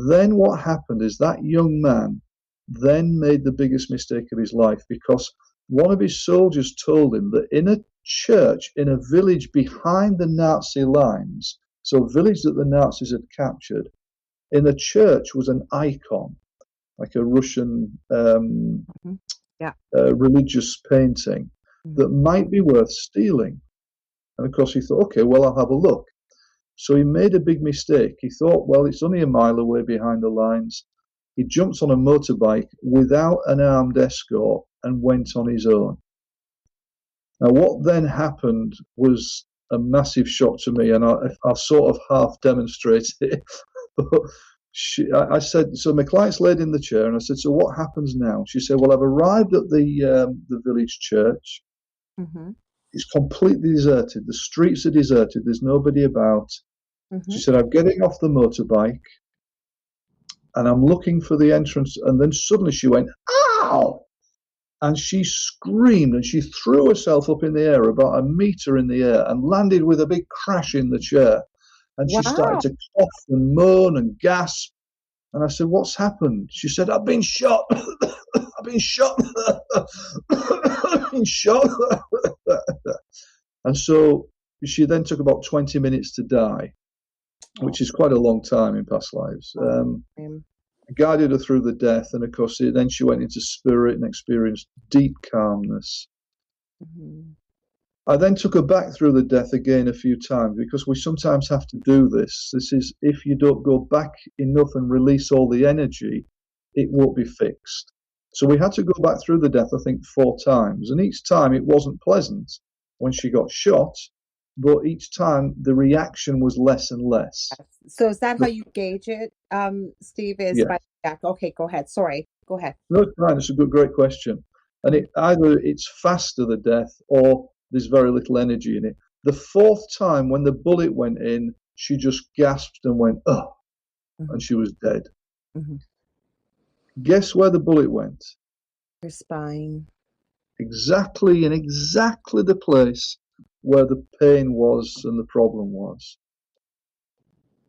[SPEAKER 2] Then what happened is that young man then made the biggest mistake of his life, because one of his soldiers told him that in a church in a village behind the Nazi lines, so a village that the Nazis had captured, in a church was an icon, like a Russian religious painting that might be worth stealing. And of course he thought, okay, well, I'll have a look. So he made a big mistake. He thought, well, it's only a mile away behind the lines. He jumped on a motorbike without an armed escort and went on his own. Now, what then happened was a massive shock to me, and I sort of half demonstrated it. I said, so my client's laid in the chair, and I said, so what happens now? She said, well, I've arrived at the village church. It's completely deserted. The streets are deserted. There's nobody about. She said, I'm getting off the motorbike and I'm looking for the entrance. And then suddenly she went, ow! And she screamed and she threw herself up in the air, about a meter in the air, and landed with a big crash in the chair. And she started to cough and moan and gasp. And I said, what's happened? She said, I've been shot. I've been shot. I've been shot. And so she then took about 20 minutes to die, which is quite a long time in past lives. Guided her through the death, and of course then she went into spirit and experienced deep calmness. I then took her back through the death again a few times, because we sometimes have to do this. This is, if you don't go back enough and release all the energy, it won't be fixed. So we had to go back through the death, I think, 4 times, and each time it wasn't pleasant when she got shot, but each time the reaction was less and less.
[SPEAKER 1] So is that how you gauge it, Steve? Is by back? Okay, go ahead. Sorry, go ahead.
[SPEAKER 2] No, it's fine. It's a great question. And either it's faster, the death, or there's very little energy in it. The 4th time when the bullet went in, she just gasped and went, oh, and she was dead. Guess where the bullet went?
[SPEAKER 1] Her spine.
[SPEAKER 2] Exactly the place where the pain was and the problem was.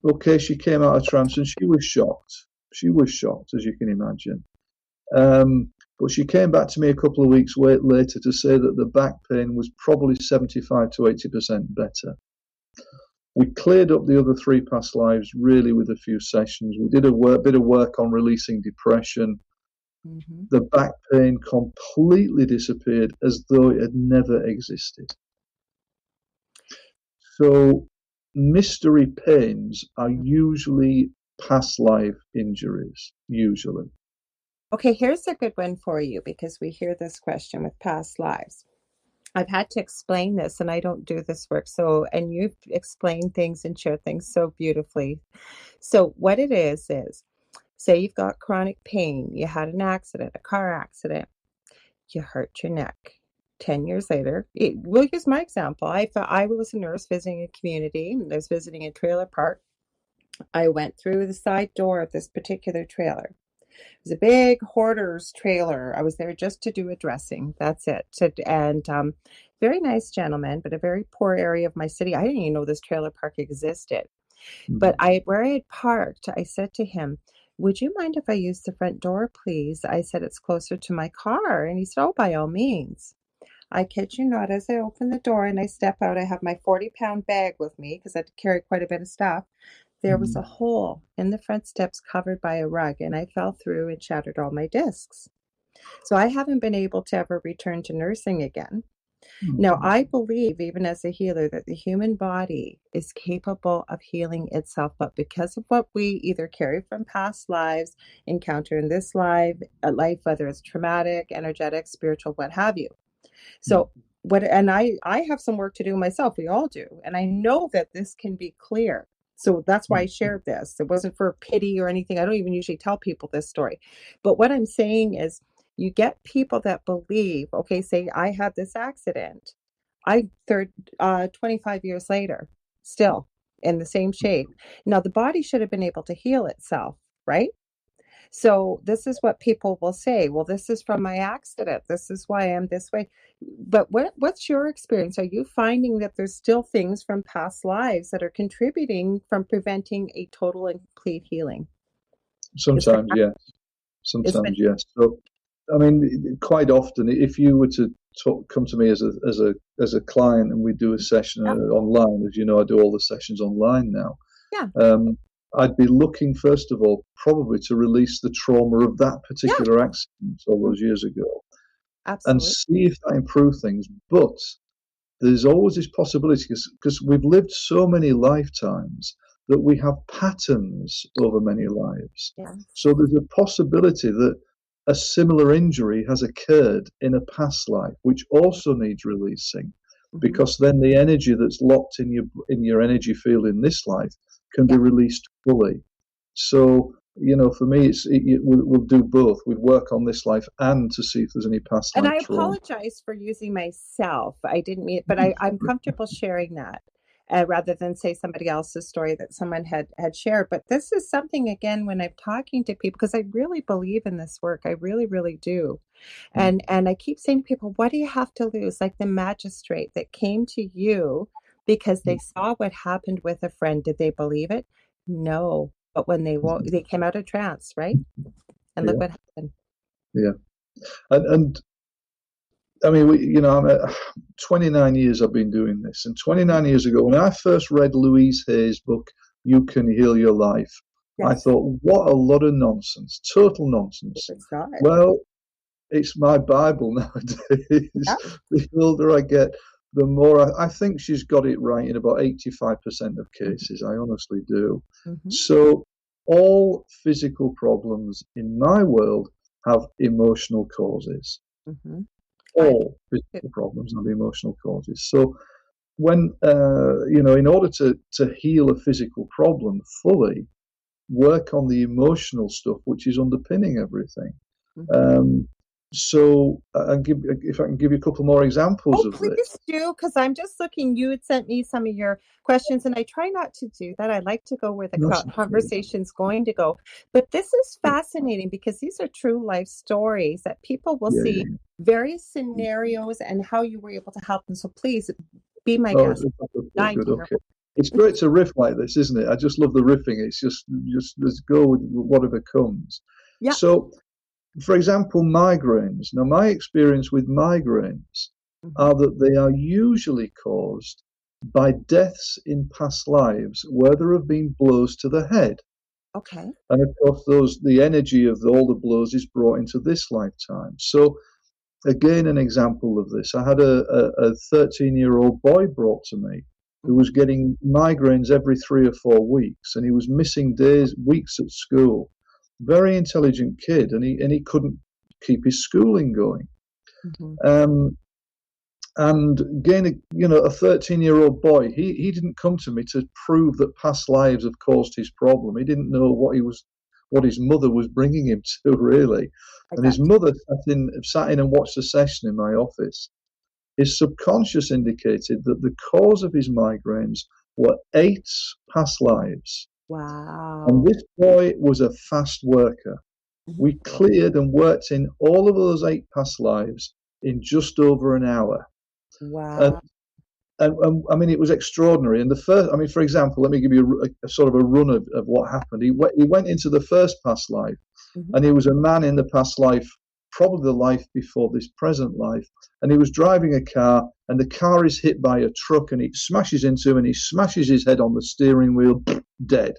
[SPEAKER 2] Okay, she came out of trance and she was shocked. She was shocked, as you can imagine. But she came back to me a couple of weeks later to say that the back pain was probably 75 to 80% better. We cleared up the other 3 past lives really with a few sessions. We did a bit of work on releasing depression. The back pain completely disappeared as though it had never existed. So mystery pains are usually past life injuries, usually.
[SPEAKER 1] Okay, here's a good one for you, because we hear this question with past lives. I've had to explain this, and I don't do this work. So, and you've explained things and shared things so beautifully. So what it is, say you've got chronic pain, you had an accident, a car accident, you hurt your neck. 10 years later, we'll use my example. I was a nurse visiting a community. I was visiting a trailer park. I went through the side door of this particular trailer. It was a big hoarder's trailer. I was there just to do a dressing. That's it. And very nice gentleman, but a very poor area of my city. I didn't even know this trailer park existed. But where I had parked, I said to him, would you mind if I use the front door, please? I said, it's closer to my car. And he said, oh, by all means. I kid you not, as I open the door and I step out, I have my 40-pound bag with me because I had to carry quite a bit of stuff. There was a hole in the front steps covered by a rug, and I fell through and shattered all my discs. So I haven't been able to ever return to nursing again. Now,
[SPEAKER 2] Mm.
[SPEAKER 1] I believe, even as a healer, that the human body is capable of healing itself, but because of what we either carry from past lives, encounter in this life, whether it's traumatic, energetic, spiritual, what have you.
[SPEAKER 2] Mm.
[SPEAKER 1] So and I have some work to do myself. We all do. And I know that this can be clear. So that's why I
[SPEAKER 2] Mm.
[SPEAKER 1] shared this. It wasn't for pity or anything. I don't even usually tell people this story. But what I'm saying is you get people that believe, okay, say I had this accident. 25 years later, still in the same shape. Now the body should have been able to heal itself, right? So this is what people will say. Well, this is from my accident. This is why I'm this way. But what's your experience? Are you finding that there's still things from past lives that are contributing from preventing a total and complete healing? Is that
[SPEAKER 2] Sometimes, yes.
[SPEAKER 1] is that
[SPEAKER 2] Sometimes, yes. So, I mean, quite often, if you were to come to me as a client and we do a session
[SPEAKER 1] yeah,
[SPEAKER 2] online, as you know, I do all the sessions online now.
[SPEAKER 1] yeah,
[SPEAKER 2] Um, I'd be looking, first of all, probably to release the trauma of that
[SPEAKER 1] yeah,
[SPEAKER 2] particular accident all
[SPEAKER 1] mm,
[SPEAKER 2] those years ago and
[SPEAKER 1] absolutely.
[SPEAKER 2] see if that improves things. But there's always this possibility because we've lived so many lifetimes that we have patterns over many lives.
[SPEAKER 1] Yes.
[SPEAKER 2] So there's a possibility that a similar injury has occurred in a past life, which also needs releasing,
[SPEAKER 1] Hmm.
[SPEAKER 2] because then the energy that's locked in your energy field in this life can be
[SPEAKER 1] Yeah.
[SPEAKER 2] released fully. So for me, we'll do both. We'd work on this life and to see if there's any past
[SPEAKER 1] And
[SPEAKER 2] life
[SPEAKER 1] I
[SPEAKER 2] trauma.
[SPEAKER 1] apologize for using myself. I didn't mean it, but I'm comfortable sharing that rather than say somebody else's story that someone had shared. But this is something, again, when I'm talking to people, because I really believe in this work. I really, really do. And I keep saying to people, what do you have to lose? Like the magistrate that came to you because they saw what happened with a friend. Did they believe it? No. But when they came out of trance, right? And look
[SPEAKER 2] Yeah,
[SPEAKER 1] what happened.
[SPEAKER 2] yeah. And I mean, I'm at 29 years I've been doing this. And
[SPEAKER 1] Mhm.
[SPEAKER 2] 29 years ago, when I first read Louise Hay's book, You Can Heal Your Life, I
[SPEAKER 1] Yes.
[SPEAKER 2] thought, what a lot of nonsense, total nonsense.
[SPEAKER 1] It's not.
[SPEAKER 2] Well, it's my Bible nowadays.
[SPEAKER 1] Yeah.
[SPEAKER 2] The older I get, the more I think she's got it right in about 85% of cases. I honestly do.
[SPEAKER 1] Mhm.
[SPEAKER 2] So, all physical problems in my world have emotional causes.
[SPEAKER 1] Mhm. I
[SPEAKER 2] All physical problems have emotional causes. So, when in order to heal a physical problem fully, work on the emotional stuff which is underpinning everything.
[SPEAKER 1] Mhm.
[SPEAKER 2] Um, so, if I can give you a couple more examples
[SPEAKER 1] Oh,
[SPEAKER 2] of this.
[SPEAKER 1] please do, because I'm just looking. You had sent me some of your questions, and I try not to do that. I like to go where the
[SPEAKER 2] That's okay.
[SPEAKER 1] conversation's going to go. But this is fascinating because these are true life stories that people will
[SPEAKER 2] Yeah,
[SPEAKER 1] see
[SPEAKER 2] yeah,
[SPEAKER 1] various scenarios and how you were able to help them. So please be my
[SPEAKER 2] oh,
[SPEAKER 1] guest.
[SPEAKER 2] okay,
[SPEAKER 1] Dying
[SPEAKER 2] good.
[SPEAKER 1] to hear
[SPEAKER 2] Okay, it's great to riff like this, isn't it? I just love the riffing. It's just let's go with whatever comes.
[SPEAKER 1] more.
[SPEAKER 2] So, for example, migraines. Now, my experience with migraines
[SPEAKER 1] Yeah. Hmm.
[SPEAKER 2] are that they are usually caused by deaths in past lives where there have been blows to the head.
[SPEAKER 1] Okay.
[SPEAKER 2] And of course, the energy of all the blows is brought into this lifetime. So, again, an example of this. I had a 13-year-old boy brought to me who
[SPEAKER 1] Hmm.
[SPEAKER 2] was getting migraines every 3 or 4 weeks, and he was missing weeks at school. Very intelligent kid, and he couldn't keep his schooling going.
[SPEAKER 1] Hmm.
[SPEAKER 2] Um, and again, a 13-year-old boy, he didn't come to me to prove that past lives have caused his problem. He didn't know what his mother was bringing him to, really.
[SPEAKER 1] I
[SPEAKER 2] And his
[SPEAKER 1] got
[SPEAKER 2] mother sat in and watched the session in my office. His subconscious indicated that the cause of his migraines were 8 past lives.
[SPEAKER 1] you.
[SPEAKER 2] And
[SPEAKER 1] Wow.
[SPEAKER 2] this boy was a fast worker.
[SPEAKER 1] Mhm.
[SPEAKER 2] We cleared and worked in all of those 8 past lives in just over an hour. And,
[SPEAKER 1] Wow.
[SPEAKER 2] and I mean, it was extraordinary. And for example, let me give you a sort of a run of what happened. He went into the first past life,
[SPEAKER 1] Hmm.
[SPEAKER 2] and he was a man in the past life, probably the life before this present life. And he was driving a car, and the car is hit by a truck, and it smashes into him, and he smashes his head on the steering wheel, dead.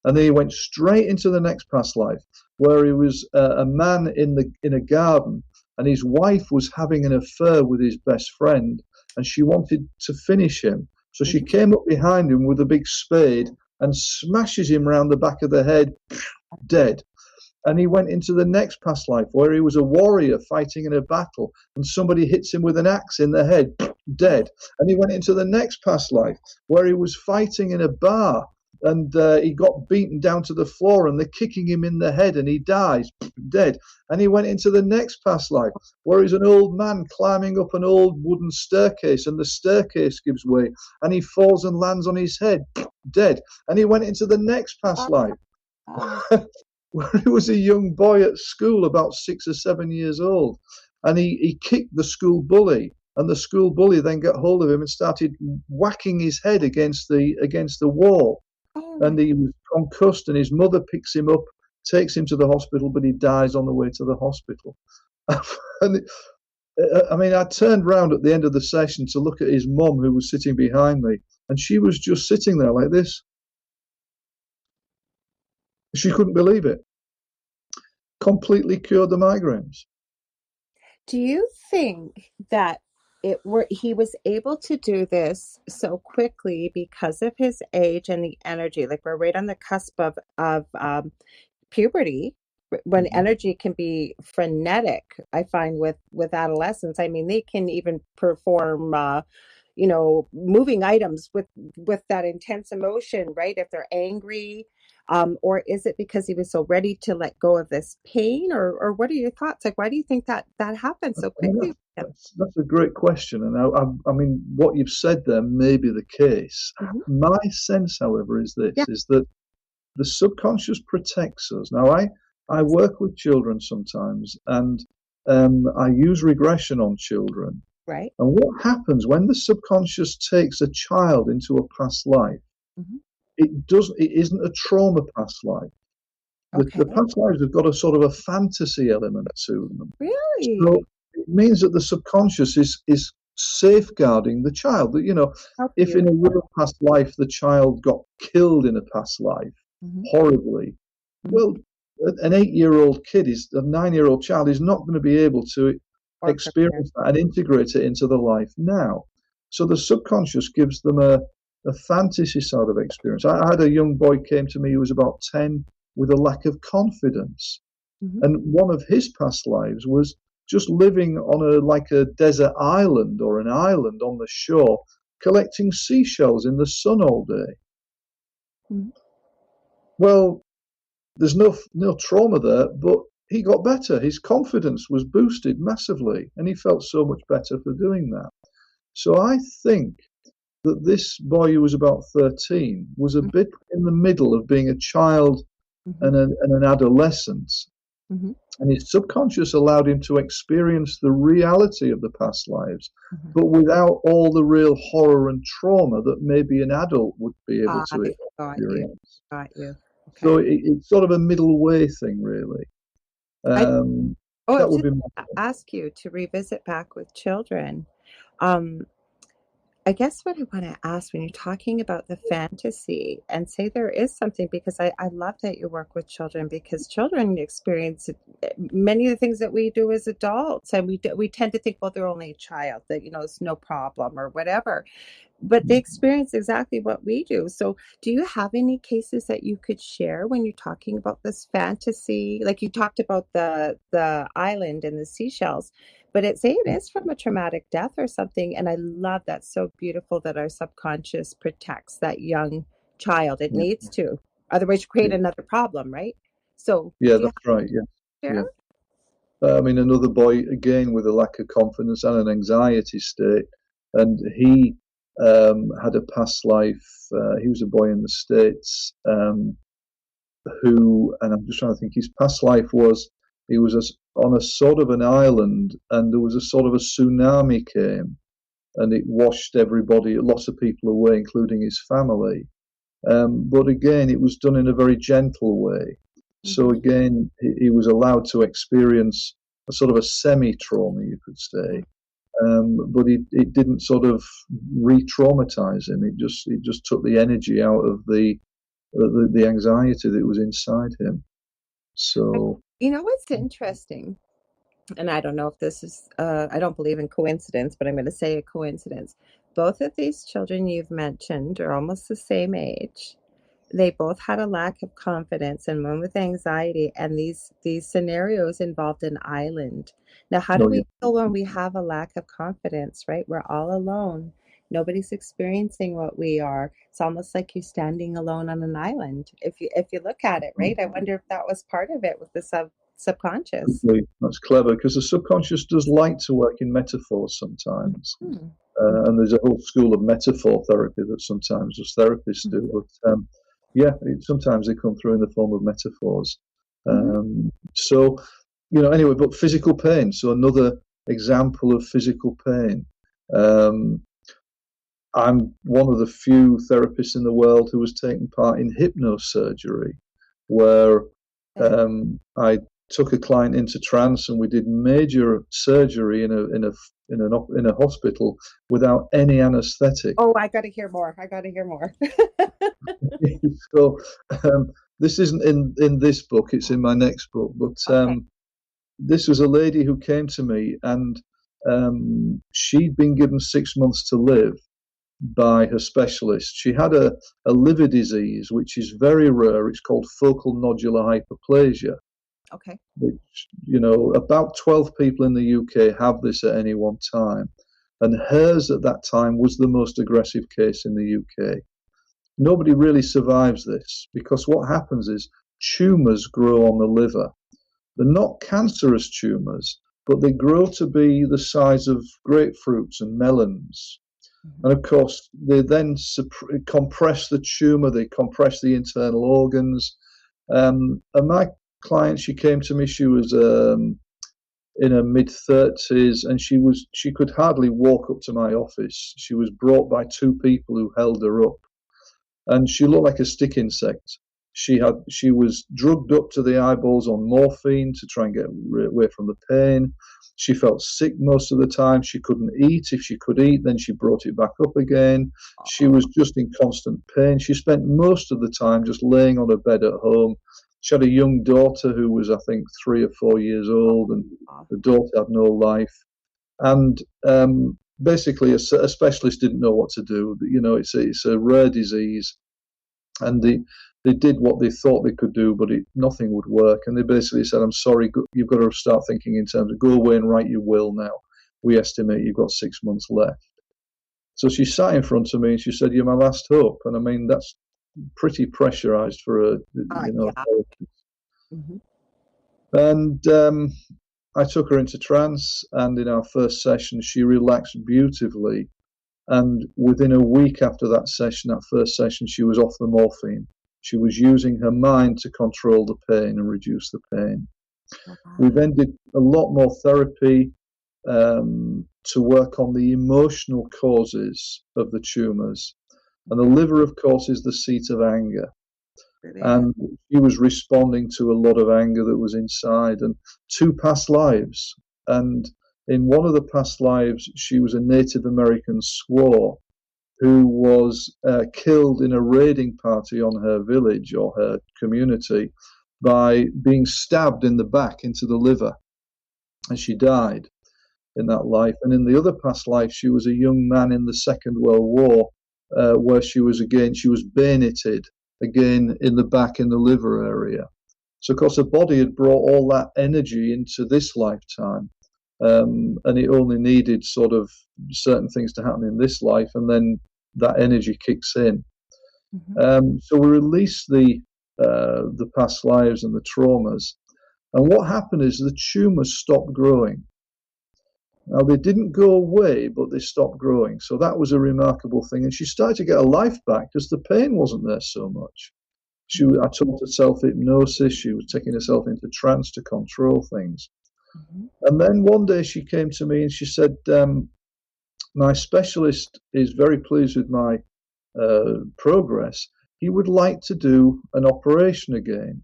[SPEAKER 2] And then he went straight into the next past life. where he was a man in a garden, and his wife was having an affair with his best friend, and she wanted to finish him. So she came up behind him with a big spade and smashes him round the back of the head, dead. And he went into the next past life where he was a warrior fighting in a battle, and somebody hits him with an axe in the head, dead. And he went into the next past life where he was fighting in a bar, and he got beaten down to the floor, and they're kicking him in the head, and he dies, dead. And he went into the next past life where he's an old man climbing up an old wooden staircase, and the staircase gives way, and he falls and lands on his head, dead. And he went into the next past life where he was a young boy at school, about 6 or 7 years old, and he kicked the school bully, and the school bully then got hold of him and started whacking his head against the wall, and he was concussed, and his mother picks him up, takes him to the hospital, but he dies on the way to the hospital. And I mean, I turned round at the end of the session to look at his mum, who was sitting behind me, and she was just sitting there like this. She couldn't believe it. Completely cured the migraines.
[SPEAKER 3] Do you think that he was able to do this so quickly because of his age and the energy? Like, we're right on the cusp of puberty, when energy can be frenetic. I find with adolescents, I mean, they can even perform moving items with that intense emotion, right? If they're angry, or is it because he was so ready to let go of this pain, or what are your thoughts? Like, why do you think that happened so quickly?
[SPEAKER 2] That's a great question, and I mean, what you've said there may be the case. My sense, however, is this: is that the subconscious protects us. Now, I work with children sometimes, and I use regression on children.
[SPEAKER 3] Right.
[SPEAKER 2] And what happens when the subconscious takes a child into a past life? It isn't a trauma past life. The past lives have got a sort of a fantasy element to them.
[SPEAKER 3] Really?
[SPEAKER 2] So it means that the subconscious is safeguarding the child. That, if in a real past life the child got killed in a past life horribly, well, an 8-year-old kid, a 9-year-old child, is not going to be able to experience that and integrate it into the life now. So the subconscious gives them a fantasy sort of experience. I had a young boy came to me who was about 10 with a lack of confidence, and one of his past lives was just living on a desert island or an island on the shore, collecting seashells in the sun all day. Well, there's no trauma there, but he got better. His confidence was boosted massively, and he felt so much better for doing that. So I think that this boy, who was about 13, was a bit in the middle of being a child and an adolescent. And his subconscious allowed him to experience the reality of the past lives, but without all the real horror and trauma that maybe an adult would be able to experience.
[SPEAKER 3] Got you. Okay.
[SPEAKER 2] So it's sort of a middle way thing, really.
[SPEAKER 3] That would be ask you to revisit back with children. I guess what I want to ask, when you're talking about the fantasy, and say there is something, because I love that you work with children, because children experience many of the things that we do as adults, and we tend to think, well, they're only a child, that it's no problem or whatever. But they experience exactly what we do. So do you have any cases that you could share when you're talking about this fantasy? Like, you talked about the island and the seashells, but it is from a traumatic death or something. And I love that. So beautiful that our subconscious protects that young child. It needs to. Otherwise, you create another problem, right? So
[SPEAKER 2] that's right. Yeah. I mean, another boy, again, with a lack of confidence and an anxiety state, and he had a past life. He was a boy in the States who, and I'm just trying to think, his past life was, he was on a sort of an island, and there was a sort of a tsunami came, and it washed lots of people away, including his family. But again, it was done in a very gentle way. So again, he was allowed to experience a sort of a semi-trauma, you could say. But it didn't sort of re-traumatize him. It just took the energy out of the anxiety that was inside him. So,
[SPEAKER 3] You know what's interesting? And I don't know if this is, I don't believe in coincidence, but I'm going to say a coincidence. Both of these children you've mentioned are almost the same age. They both had a lack of confidence and one with anxiety, and these scenarios involved an island. Now, how do
[SPEAKER 2] no, yeah,
[SPEAKER 3] we feel when we have a lack of confidence, right? We're all alone. Nobody's experiencing what we are. It's almost like you're standing alone on an island. If you look at it, right? I wonder if that was part of it with the subconscious.
[SPEAKER 2] that's clever, because the subconscious does like to work in metaphors sometimes.
[SPEAKER 3] Mhm.
[SPEAKER 2] And there's a whole school of metaphor therapy that sometimes us therapists do. But yeah, sometimes they come through in the form of metaphors. So, anyway, but physical pain. So another example of physical pain. I'm one of the few therapists in the world who was taking part in hypnosurgery, where I took a client into trance and we did major surgery in a hospital without any anaesthetic.
[SPEAKER 3] Oh, I got to hear more. I got to hear more.
[SPEAKER 2] So this isn't in this book; it's in my next book. But
[SPEAKER 3] Okay.
[SPEAKER 2] this was a lady who came to me, and she'd been given 6 months to live by her specialist. She had a liver disease, which is very rare. It's called focal nodular hyperplasia.
[SPEAKER 3] Okay.
[SPEAKER 2] Which, about 12 people in the UK have this at any one time. And hers at that time was the most aggressive case in the UK. Nobody really survives this, because what happens is tumours grow on the liver. They're not cancerous tumours, but they grow to be the size of grapefruits and melons. And of course, they then compress the tumour, they compress the internal organs. And my client, she came to me, she was in her mid-30s, and she could hardly walk up to my office. She was brought by two people who held her up, and she looked like a stick insect. She was drugged up to the eyeballs on morphine to try and get away from the pain. She felt sick most of the time. She couldn't eat. If she could eat, then she brought it back up again. She was just in constant pain. She spent most of the time just laying on her bed at home. She had a young daughter who was, I think, 3 or 4 years old, and the daughter had no life. And basically, a specialist didn't know what to do. It's a rare disease, and they did what they thought they could do, but nothing would work. And they basically said, "I'm sorry, you've got to start thinking in terms of go away and write your will now. We estimate you've got 6 months left." So she sat in front of me and she said, "You're my last hope." And I mean, that's pretty pressurized for a
[SPEAKER 3] Yeah.
[SPEAKER 2] therapist. And I took her into trance, and in our first session, she relaxed beautifully. And within a week after that first session, she was off the morphine. She was using her mind to control the pain and reduce the pain. We then did a lot more therapy to work on the emotional causes of the tumours. And the liver, of course, is the seat of anger. And she was responding to a lot of anger that was inside, and 2 past lives. And in one of the past lives, she was a Native American squaw who was killed in a raiding party on her village or her community by being stabbed in the back into the liver. And she died in that life. And in the other past life, she was a young man in the Second World War, where she was bayoneted again in the back, in the liver area. So, of course, her body had brought all that energy into this lifetime. And it only needed sort of certain things to happen in this life, and then that energy kicks in. So we release the past lives and the traumas. And what happened is the tumors stopped growing. Now, they didn't go away, but they stopped growing. So that was a remarkable thing. And she started to get her life back because the pain wasn't there so much. I taught her self-hypnosis. She was taking herself into trance to control things. And then one day she came to me and she said, my specialist is very pleased with my progress. He would like to do an operation again.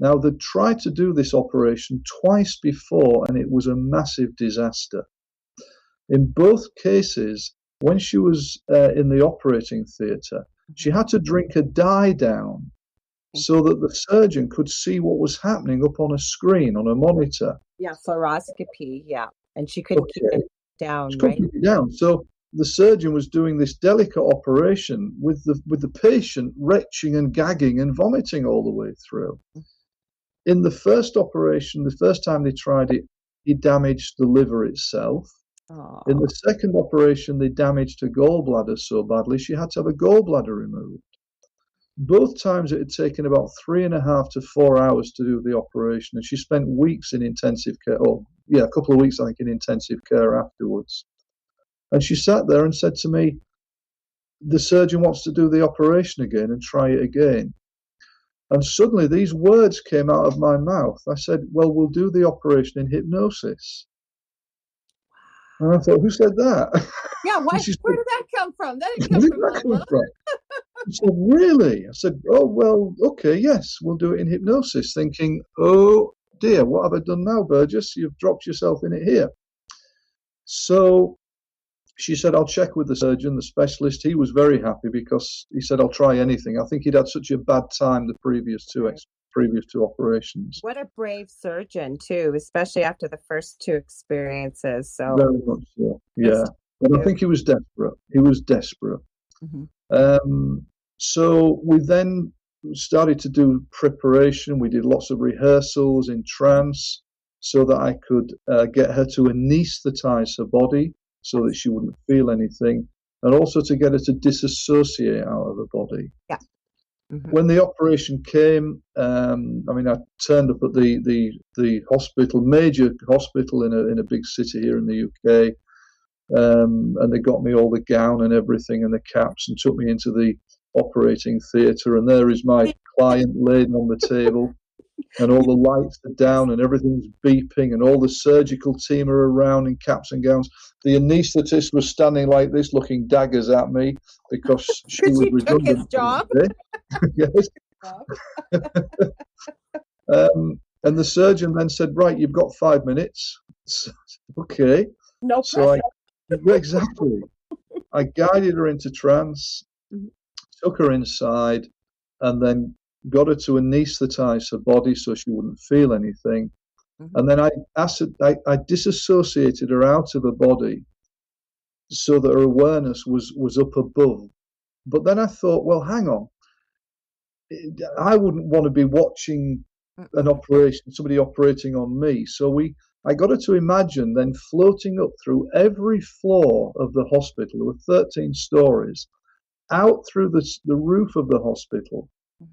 [SPEAKER 2] Now, they tried to do this operation twice before, and it was a massive disaster. In both cases, when she was in the operating theatre, she had to drink a dye down so that the surgeon could see what was happening up on a screen, on a monitor.
[SPEAKER 3] Yeah, fluoroscopy. Yeah. And she couldn't keep
[SPEAKER 2] Okay,
[SPEAKER 3] it down,
[SPEAKER 2] she couldn't
[SPEAKER 3] right?
[SPEAKER 2] keep it down. So the surgeon was doing this delicate operation with the patient retching and gagging and vomiting all the way through. In the first operation, the first time they tried it, he damaged the liver itself. In the second operation, they damaged her gallbladder so badly she had to have a gallbladder removed. Both times it had taken about 3.5 to 4 hours to do the operation, and she spent weeks in intensive care. Oh, yeah, a couple of weeks, I think, in intensive care afterwards. And she sat there and said to me, the surgeon wants to do the operation again and try it again. And suddenly these words came out of my mouth. I said, well, we'll do the operation in hypnosis. And I thought, who said that?
[SPEAKER 3] Yeah, where
[SPEAKER 2] Said,
[SPEAKER 3] did that come from? That didn't
[SPEAKER 2] where
[SPEAKER 3] come
[SPEAKER 2] did
[SPEAKER 3] from
[SPEAKER 2] that come
[SPEAKER 3] Mama.
[SPEAKER 2] from? She said, really? I said, oh, well, okay, yes, we'll do it in hypnosis, thinking, oh, dear, what have I done now, Burgess? You've dropped yourself in it here. So she said, I'll check with the surgeon, the specialist. He was very happy because he said, I'll try anything. I think he'd had such a bad time the previous two operations.
[SPEAKER 3] What a brave surgeon, too, especially after the first two experiences. So
[SPEAKER 2] Very much so, yeah. But I think he was desperate. He was desperate. So we then started to do preparation. We did lots of rehearsals in trance so that I could get her to anesthetize her body so that she wouldn't feel anything, and also to get her to disassociate out of the body.
[SPEAKER 3] Yeah.
[SPEAKER 2] When the operation came, I turned up at the hospital, major hospital in a big city here in the UK, and they got me all the gown and everything and the caps and took me into the operating theatre, and there is my client laying on the table, and all the lights are down and everything's beeping, and all the surgical team are around in caps and gowns. The anaesthetist was standing like this, looking daggers at me because she was redundant.
[SPEAKER 3] Took his job.
[SPEAKER 2] Yes. And the surgeon then said, right, you've got 5 minutes. Okay.
[SPEAKER 3] No pressure.
[SPEAKER 2] Exactly. I guided her into trance, took her inside, and then got her to anesthetize her body so she wouldn't feel anything. And then I disassociated her out of her body so that her awareness was up above. But then I thought, well, hang on. I wouldn't want to be watching an operation, somebody operating on me. So I got her to imagine then floating up through every floor of the hospital. There were 13 stories, out through the roof of the hospital.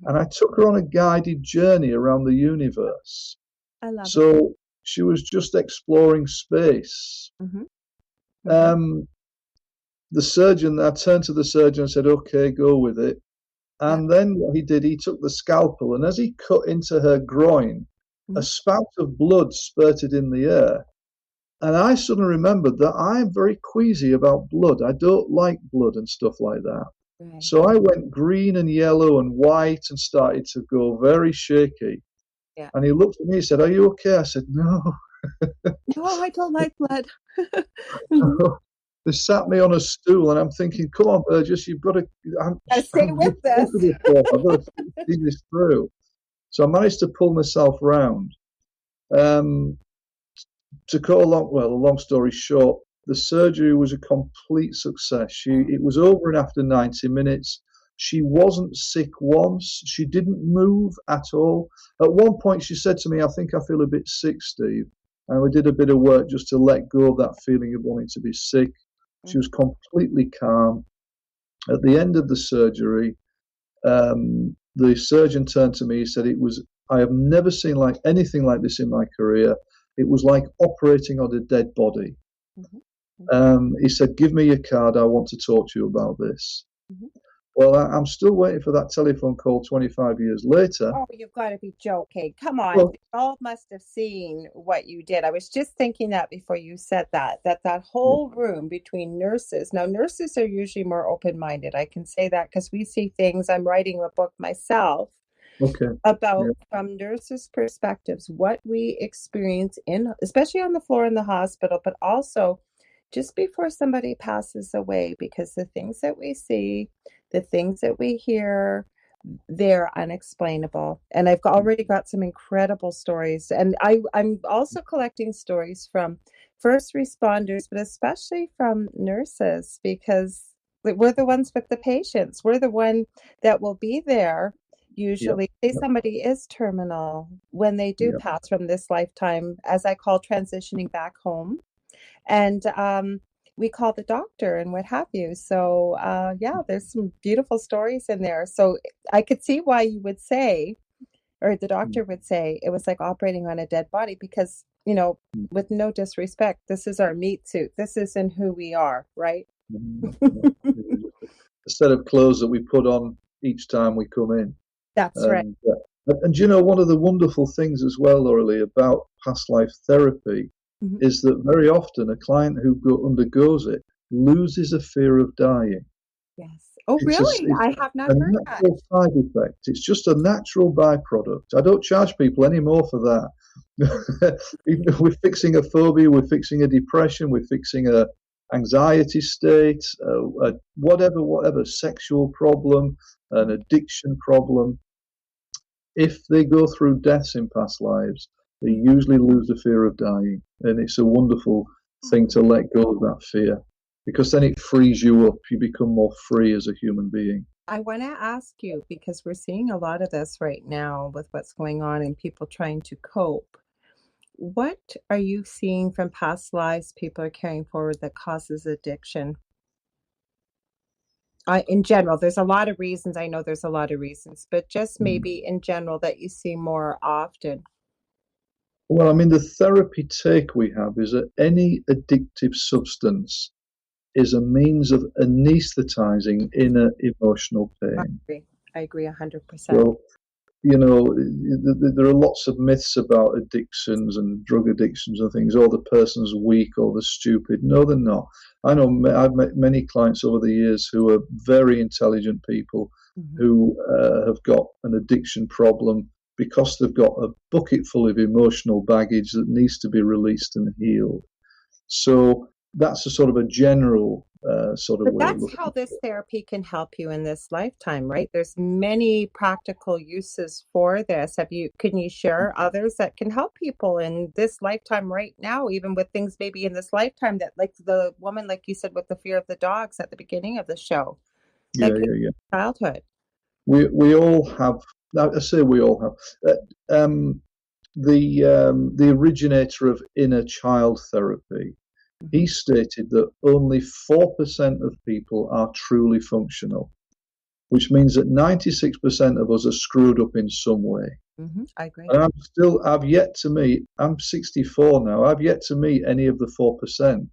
[SPEAKER 2] And I took her on a guided journey around the universe.
[SPEAKER 3] I love it.
[SPEAKER 2] So she was just exploring space. The surgeon, I turned to the surgeon and said, okay, go with it. And then what he did, he took the scalpel, and as he cut into her groin, a spout of blood spurted in the air. And I suddenly remembered that I'm very queasy about blood. I don't like blood and stuff like that. Right. So I went green and yellow and white and started to go very shaky. Yeah. And he looked at me and said, are you okay? I said, no.
[SPEAKER 3] No, I don't like blood.
[SPEAKER 2] They sat me on a stool, and I'm thinking, come on, Burgess, you've got to
[SPEAKER 3] stay with this.
[SPEAKER 2] I've got to see this through. So I managed to pull myself round. To cut a long story short, the surgery was a complete success. It was over in after 90 minutes. She wasn't sick once. She didn't move at all. At one point, she said to me, I think I feel a bit sick, Steve. And we did a bit of work just to let go of that feeling of wanting to be sick. She was completely calm. At the end of the surgery, the surgeon turned to me. He said, I have never seen anything like this in my career. It was like operating on a dead body. He said, give me your card. I want to talk to you about this. Well, I'm still waiting for that telephone call 25 years later.
[SPEAKER 3] Oh, you've got to be joking. Come on. Well, we all must have seen what you did. I was just thinking that before you said that whole room between nurses. Now, nurses are usually more open-minded. I can say that because we see things. I'm writing a book myself about from nurses' perspectives, what we experience especially on the floor in the hospital, but also just before somebody passes away, because the things that we see, the things that we hear, they're unexplainable. And I've already got some incredible stories. And I'm also collecting stories from first responders, but especially from nurses, because we're the ones with the patients. We're the one that will be there.
[SPEAKER 2] Yep.
[SPEAKER 3] Usually, say somebody is terminal when they do
[SPEAKER 2] Yep.
[SPEAKER 3] pass from this lifetime, as I call transitioning back home. And we call the doctor and what have you. So yeah, there's some beautiful stories in there. So I could see why you would say, or the doctor would say, it was like operating on a dead body because, you know, with no disrespect, this is our meat suit. This isn't who we are, right?
[SPEAKER 2] A set of clothes that we put on each time we come in.
[SPEAKER 3] That's right.
[SPEAKER 2] And you know, one of the wonderful things as well, Lorilei, about past life therapy is that very often a client who undergoes it loses a fear of dying.
[SPEAKER 3] Yes. Oh,
[SPEAKER 2] It's
[SPEAKER 3] really?
[SPEAKER 2] it's
[SPEAKER 3] I have not
[SPEAKER 2] a
[SPEAKER 3] heard that.
[SPEAKER 2] natural side effect. It's just a natural byproduct. I don't charge people any more for that. Even if we're fixing a phobia, we're fixing a depression, we're fixing a anxiety state, whatever sexual problem, an addiction problem. If they go through deaths in past lives, they usually lose the fear of dying. And it's a wonderful thing to let go of that fear because then it frees you up. You become more free as a human being.
[SPEAKER 3] I want to ask you, because we're seeing a lot of this right now with what's going on and people trying to cope. What are you seeing from past lives people are carrying forward that causes addiction? In general, there's a lot of reasons. I know there's a lot of reasons, but just maybe in general that you see more often.
[SPEAKER 2] Well, I mean, the therapy take we have is that any addictive substance is a means of anesthetizing inner emotional pain.
[SPEAKER 3] I agree 100%.
[SPEAKER 2] So, you know, there are lots of myths about addictions and drug addictions and things. Oh, the person's weak or they're stupid. No, they're not. I know I've met many clients over the years who are very intelligent people who have got an addiction problem because they've got a bucket full of emotional baggage that needs to be released and healed. So that's a sort of a general sort of
[SPEAKER 3] But
[SPEAKER 2] way of
[SPEAKER 3] that's
[SPEAKER 2] looking
[SPEAKER 3] how
[SPEAKER 2] at
[SPEAKER 3] this
[SPEAKER 2] it.
[SPEAKER 3] therapy can help you in this lifetime, right? There's many practical uses for this. Can you share others that can help people in this lifetime right now, even with things maybe in this lifetime that, like the woman, like you said, with the fear of the dogs at the beginning of the show, that could be childhood.
[SPEAKER 2] We all have. I say we all have. The originator of inner child therapy, he stated that only 4% of people are truly functional, which means that 96% of us are screwed up in some way.
[SPEAKER 3] I agree.
[SPEAKER 2] And I've yet to meet, I'm 64 now, I've yet to meet any of the 4%.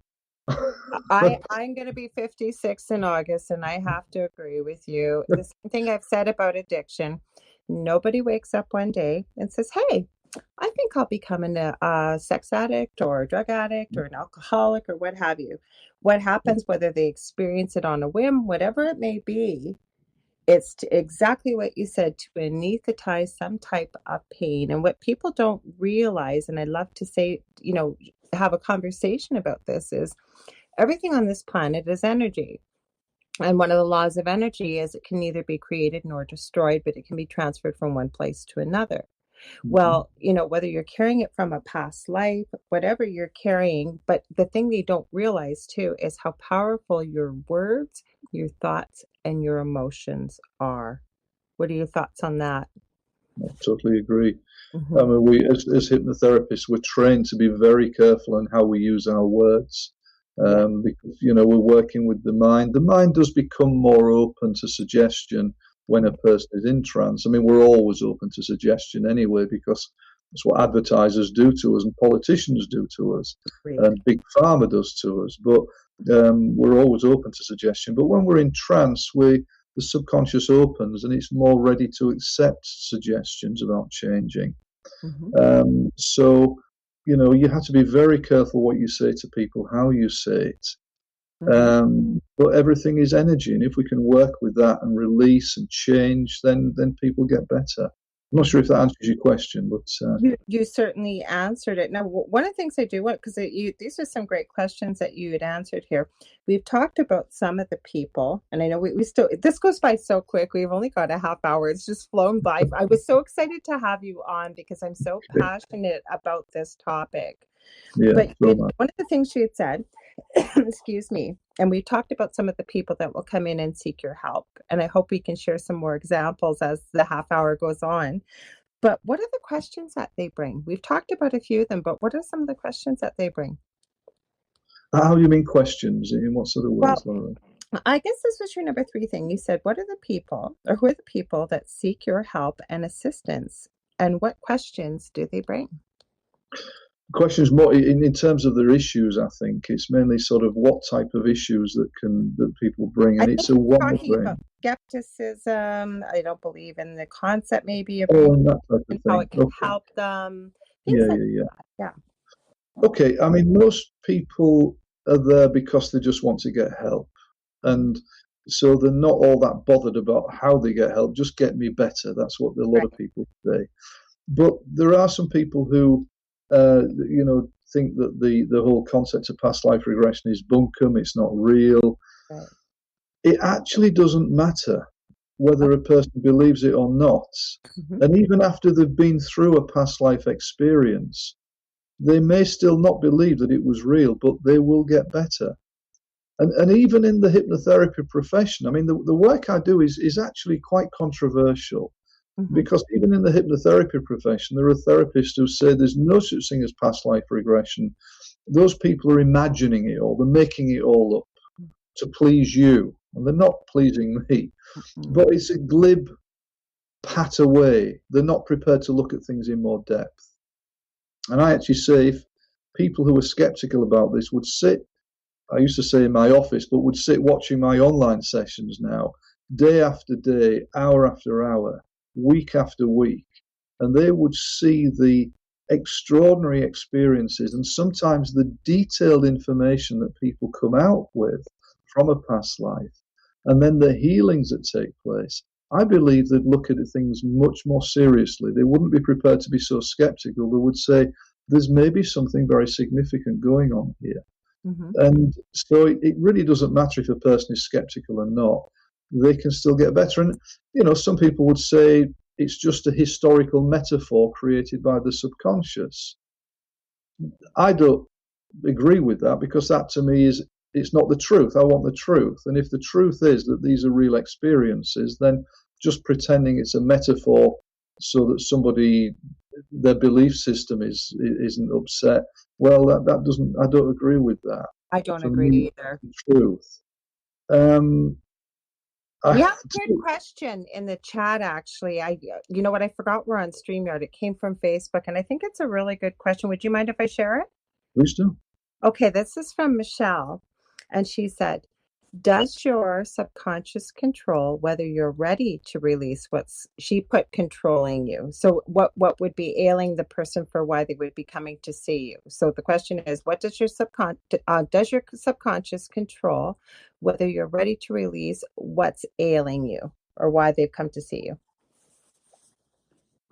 [SPEAKER 3] I'm going to be 56 in August, and I have to agree with you. The same thing I've said about addiction. Nobody wakes up one day and says, hey, I think I'll become a sex addict or a drug addict or an alcoholic or what have you. What happens, whether they experience it on a whim, whatever it may be, it's exactly what you said, to anesthetize some type of pain. And what people don't realize, and I love to say, you know, have a conversation about this, is everything on this planet is energy. And one of the laws of energy is it can neither be created nor destroyed, but it can be transferred from one place to another. Well, you know, whether you're carrying it from a past life, whatever you're carrying, but the thing they don't realize too is how powerful your words, your thoughts, and your emotions are. What are your thoughts on that?
[SPEAKER 2] I totally agree. I mean, we as hypnotherapists, we're trained to be very careful in how we use our words. Because, you know, we're working with the mind. The mind does become more open to suggestion when a person is in trance. I mean, we're always open to suggestion anyway, because that's what advertisers do to us and politicians do to us and Big Pharma does to us. But we're always open to suggestion. But when we're in trance, the subconscious opens and it's more ready to accept suggestions about changing. So, you know, you have to be very careful what you say to people, how you say it. But everything is energy, and if we can work with that and release and change, then people get better. I'm not sure if that answers your question, but
[SPEAKER 3] You certainly answered it. Now, one of the things I do want, because these are some great questions that you had answered here. We've talked about some of the people, and I know we still, this goes by so quick. We've only got a half hour. It's just flown by. I was so excited to have you on because I'm so passionate about this topic.
[SPEAKER 2] yeah,
[SPEAKER 3] But
[SPEAKER 2] so
[SPEAKER 3] one of the things she had said, excuse me, and we talked about some of the people that will come in and seek your help. And I hope we can share some more examples as the half hour goes on. But what are the questions that they bring? We've talked about a few of them, but what are some of the questions that they bring?
[SPEAKER 2] how do you mean questions? In what sort of ways,
[SPEAKER 3] Well,
[SPEAKER 2] Laura?
[SPEAKER 3] I guess this was your number 3 thing. You said, what are the people, or who are the people that seek your help and assistance? And what questions do they bring?
[SPEAKER 2] Questions more in terms of their issues. I think it's mainly sort of what type of issues that people bring,
[SPEAKER 3] I
[SPEAKER 2] and
[SPEAKER 3] think
[SPEAKER 2] it's a
[SPEAKER 3] you're
[SPEAKER 2] wide
[SPEAKER 3] talking
[SPEAKER 2] range.
[SPEAKER 3] about skepticism. I don't believe in the concept maybe of
[SPEAKER 2] Oh, and that type of
[SPEAKER 3] and how
[SPEAKER 2] thing.
[SPEAKER 3] it can
[SPEAKER 2] Okay.
[SPEAKER 3] help them. Things
[SPEAKER 2] Yeah,
[SPEAKER 3] like
[SPEAKER 2] yeah, yeah.
[SPEAKER 3] that. Yeah.
[SPEAKER 2] Okay. I mean, most people are there because they just want to get help, and so they're not all that bothered about how they get help. Just get me better. That's what a lot of people say. But there are some people who, think that the whole concept of past life regression is bunkum. It's not real.
[SPEAKER 3] Right.
[SPEAKER 2] It actually doesn't matter whether a person believes it or not.
[SPEAKER 3] Mm-hmm.
[SPEAKER 2] And even after they've been through a past life experience, they may still not believe that it was real, but they will get better. And even in the hypnotherapy profession, I mean, the work I do is actually quite controversial.
[SPEAKER 3] Mm-hmm.
[SPEAKER 2] Because even in the hypnotherapy profession, there are therapists who say there's no such thing as past life regression. Those people are imagining it all. They're making it all up to please you. And they're not pleasing me.
[SPEAKER 3] Mm-hmm.
[SPEAKER 2] But it's a glib pat away. They're not prepared to look at things in more depth. And I actually say if people who are skeptical about this would sit, I used to say in my office, but would sit watching my online sessions now, day after day, hour after hour, week after week, and they would see the extraordinary experiences and sometimes the detailed information that people come out with from a past life, and then the healings that take place. I believe they'd look at things much more seriously. They wouldn't be prepared to be so skeptical. They would say, there's maybe something very significant going on here.
[SPEAKER 3] Mm-hmm.
[SPEAKER 2] And so it really doesn't matter if a person is skeptical or not. They can still get better. And, some people would say it's just a historical metaphor created by the subconscious. I don't agree with that, because that to me it's not the truth. I want the truth. And if the truth is that these are real experiences, then just pretending it's a metaphor so that somebody, their belief system isn't upset, well, that doesn't, I don't agree with that.
[SPEAKER 3] I don't
[SPEAKER 2] For
[SPEAKER 3] agree
[SPEAKER 2] me,
[SPEAKER 3] either.
[SPEAKER 2] the truth.
[SPEAKER 3] We have a good question in the chat, actually. You know what? I forgot we're on StreamYard. It came from Facebook, and I think it's a really good question. Would you mind if I share it?
[SPEAKER 2] Please do.
[SPEAKER 3] Okay, this is from Michelle, and she said, does your subconscious control whether you're ready to release she put controlling you? So what would be ailing the person for why they would be coming to see you? So the question is, what does your subconscious control whether you're ready to release what's ailing you or why they've come to see you?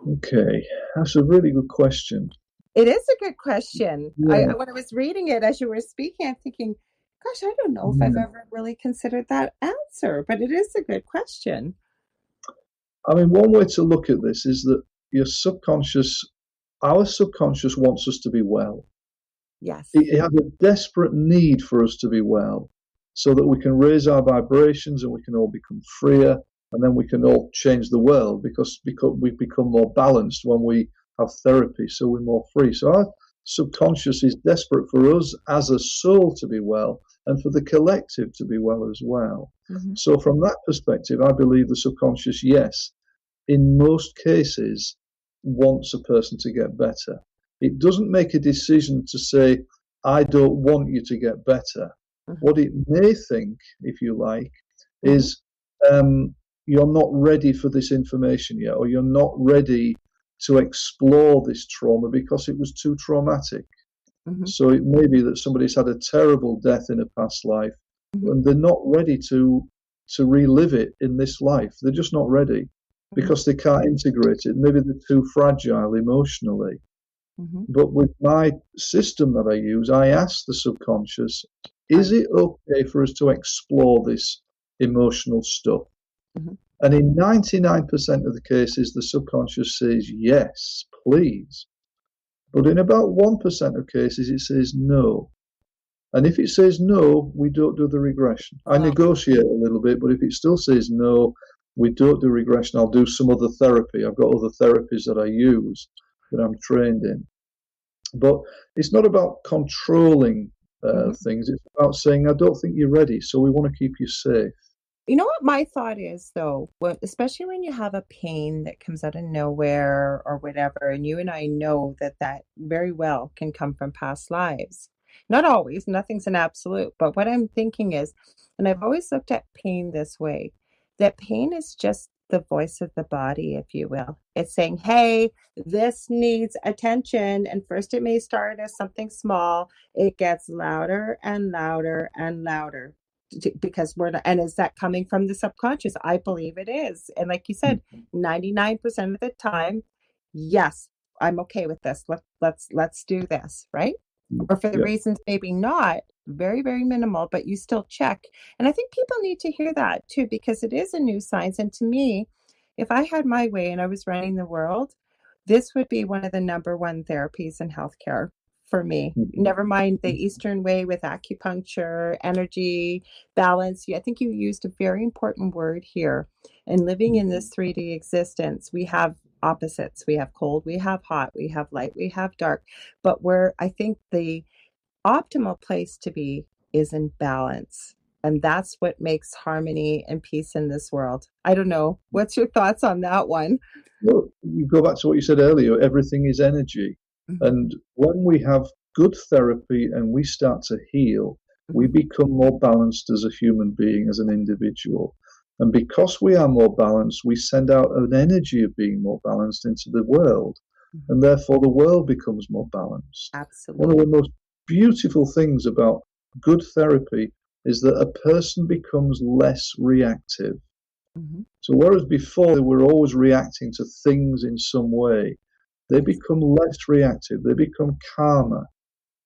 [SPEAKER 2] Okay, that's a really good question.
[SPEAKER 3] It is a good question.
[SPEAKER 2] Yeah.
[SPEAKER 3] When I was reading it as you were speaking, I'm thinking, gosh, I don't know if I've ever really considered that answer, but it is a good question.
[SPEAKER 2] I mean, one way to look at this is that our subconscious wants us to be well.
[SPEAKER 3] Yes.
[SPEAKER 2] It has a desperate need for us to be well so that we can raise our vibrations and we can all become freer, and then we can all change the world because we become more balanced when we have therapy, so we're more free. So our subconscious is desperate for us as a soul to be well and for the collective to be well as well.
[SPEAKER 3] Mm-hmm.
[SPEAKER 2] So from that perspective, I believe the subconscious, yes, in most cases, wants a person to get better. It doesn't make a decision to say, I don't want you to get better. Mm-hmm. What it may think, if you like, mm-hmm. is you're not ready for this information yet, or you're not ready to explore this trauma because it was too traumatic. Mm-hmm. So it may be that somebody's had a terrible death in a past life, mm-hmm. and they're not ready to relive it in this life. They're just not ready. because they can't integrate it. Maybe they're too fragile emotionally.
[SPEAKER 3] Mm-hmm.
[SPEAKER 2] But with my system that I use, I ask the subconscious, is it okay for us to explore this emotional stuff?
[SPEAKER 3] Mm-hmm.
[SPEAKER 2] And in 99% of the cases, the subconscious says, yes, please. But in about 1% of cases, it says no. And if it says no, we don't do the regression. I negotiate a little bit, but if it still says no, we don't do regression. I'll do some other therapy. I've got other therapies that I use that I'm trained in. But it's not about controlling things. It's about saying, I don't think you're ready, so we want to keep you safe.
[SPEAKER 3] You know what my thought is, though, especially when you have a pain that comes out of nowhere or whatever, and you and I know that that very well can come from past lives. Not always, nothing's an absolute, but what I'm thinking is, and I've always looked at pain this way, that pain is just the voice of the body, if you will. It's saying, hey, this needs attention. And first it may start as something small. It gets louder and louder and louder because we're not, and is that coming from the subconscious? I believe it is. And like you said, 99% of the time, yes, I'm okay with this. Let's do this, right? Or for the reasons maybe not, very, very minimal, but you still check. And I think people need to hear that too, because it is a new science. And to me, if I had my way and I was running the world, this would be one of the number one therapies in healthcare for me. Never mind the Eastern way with acupuncture, energy, balance. I think you used a very important word here. And living in this 3D existence, we have opposites. We have cold, we have hot, we have light, we have dark. But where I think the optimal place to be is in balance. And that's what makes harmony and peace in this world. I don't know. What's your thoughts on that one?
[SPEAKER 2] Well, you go back to what you said earlier, everything is energy. And when we have good therapy and we start to heal, we become more balanced as a human being, as an individual. And because we are more balanced, we send out an energy of being more balanced into the world. And therefore, the world becomes more balanced.
[SPEAKER 3] Absolutely.
[SPEAKER 2] One of the most beautiful things about good therapy is that a person becomes less reactive. So whereas before they were always reacting to things in some way, they become less reactive, they become calmer,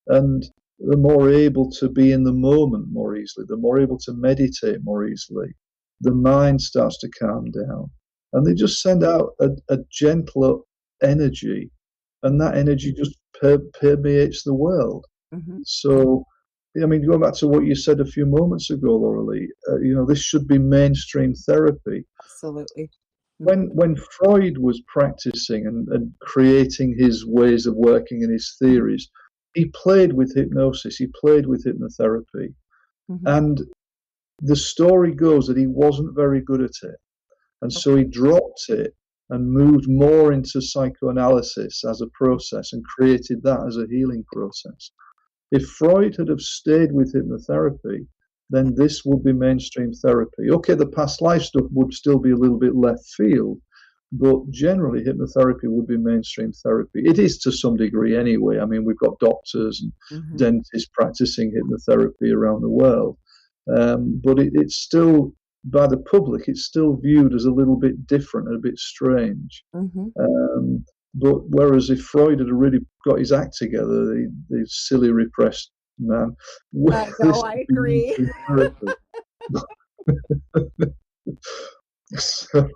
[SPEAKER 2] and they're more able to be in the moment more easily, they're more able to meditate more easily. The mind starts to calm down, and they just send out a gentler energy, and that energy just permeates the world. So, I mean, going back to what you said a few moments ago, Lorilei, this should be mainstream therapy.
[SPEAKER 3] Absolutely.
[SPEAKER 2] When Freud was practicing and creating his ways of working and his theories, he played with hypnosis, he played with hypnotherapy. And the story goes that he wasn't very good at it. And so he dropped it and moved more into psychoanalysis as a process and created that as a healing process. If Freud had have stayed with hypnotherapy, then this would be mainstream therapy. Okay, the past life stuff would still be a little bit left field, but generally hypnotherapy would be mainstream therapy. It is to some degree anyway. I mean, we've got doctors and dentists practicing hypnotherapy around the world. But it's still, by the public, it's still viewed as a little bit different and a bit strange. But whereas if Freud had really got his act together, the silly repressed man,
[SPEAKER 3] I agree.
[SPEAKER 2] So,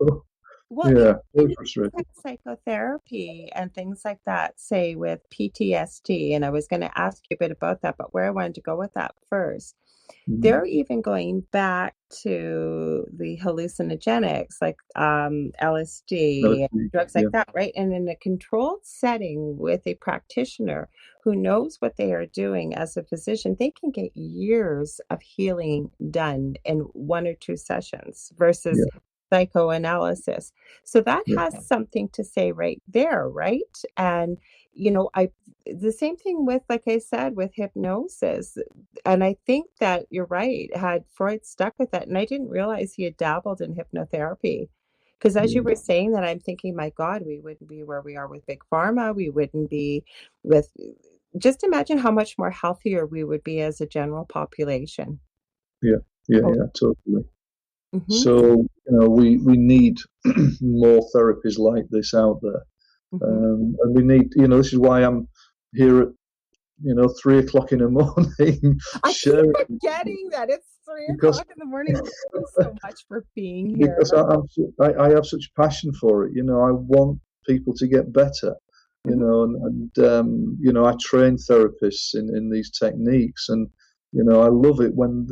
[SPEAKER 3] well,
[SPEAKER 2] yeah,
[SPEAKER 3] you
[SPEAKER 2] frustrating.
[SPEAKER 3] psychotherapy and things like that, say with PTSD, and I was going to ask you a bit about that, but where I wanted to go with that first, they're even going back to the hallucinogenics like LSD and drugs like that, right? And in a controlled setting with a practitioner who knows what they are doing as a physician, they can get years of healing done in 1 or 2 sessions versus psychoanalysis. So that has something to say right there, right? And the same thing with, like I said, with hypnosis. And I think that you're right, had Freud stuck with that, and I didn't realize he had dabbled in hypnotherapy. Because as you were saying that, I'm thinking, my God, we wouldn't be where we are with Big Pharma. We wouldn't be with, just imagine how much more healthier we would be as a general population.
[SPEAKER 2] Yeah, totally. So we need more therapies like this out there. And we need, this is why I'm here at 3 o'clock in the morning.
[SPEAKER 3] I keep forgetting that it's 3 o'clock in the morning. Thank you so much for being here.
[SPEAKER 2] Because I have such passion for it. I want people to get better. And I train therapists in these techniques, and I love it when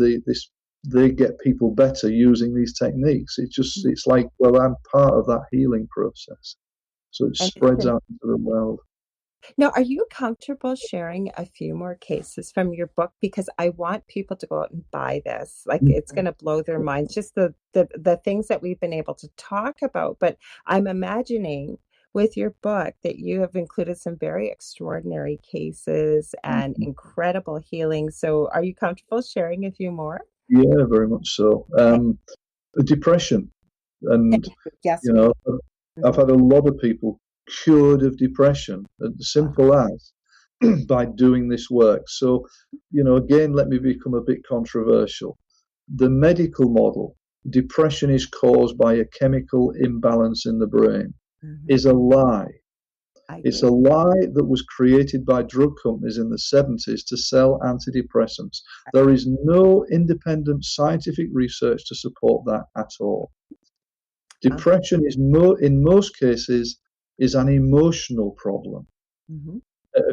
[SPEAKER 2] they get people better using these techniques. It's like, well, I'm part of that healing process, so it spreads out into the world.
[SPEAKER 3] Now, are you comfortable sharing a few more cases from your book? Because I want people to go out and buy this. Like, it's going to blow their minds, just the things that we've been able to talk about. But I'm imagining with your book that you have included some very extraordinary cases and incredible healing. So are you comfortable sharing a few more?
[SPEAKER 2] Yeah, very much so. Depression. And,
[SPEAKER 3] yes,
[SPEAKER 2] I've had a lot of people cured of depression, as simple as by doing this work. So, again, let me become a bit controversial. The medical model, depression is caused by a chemical imbalance in the brain, is a lie. It's a lie that was created by drug companies in the 70s to sell antidepressants. There is no independent scientific research to support that at all. Depression is in most cases is an emotional problem.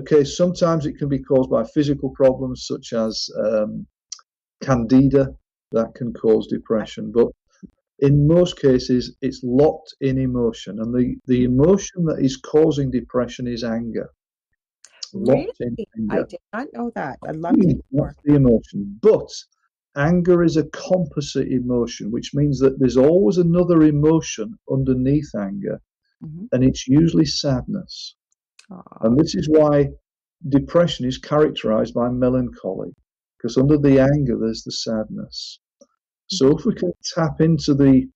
[SPEAKER 2] Okay, sometimes it can be caused by physical problems such as candida that can cause depression, but in most cases it's locked in emotion, and the emotion that is causing depression is anger.
[SPEAKER 3] Really? I did not know that. I love
[SPEAKER 2] That's the emotion. But anger is a composite emotion, which means that there's always another emotion underneath anger, and it's usually sadness. And this is why depression is characterized by melancholy, because under the anger there's the sadness. So if we can tap into the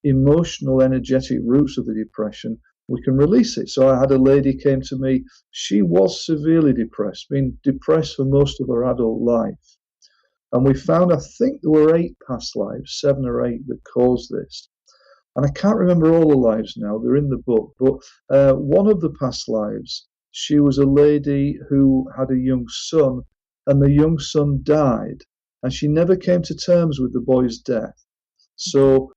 [SPEAKER 2] emotional, energetic roots of the depression, we can release it. So I had a lady came to me, she was severely depressed, been depressed for most of her adult life. And we found, I think there were 8 past lives, 7 or 8 that caused this. And I can't remember all the lives now, they're in the book, but one of the past lives, she was a lady who had a young son, and the young son died, and she never came to terms with the boy's death. So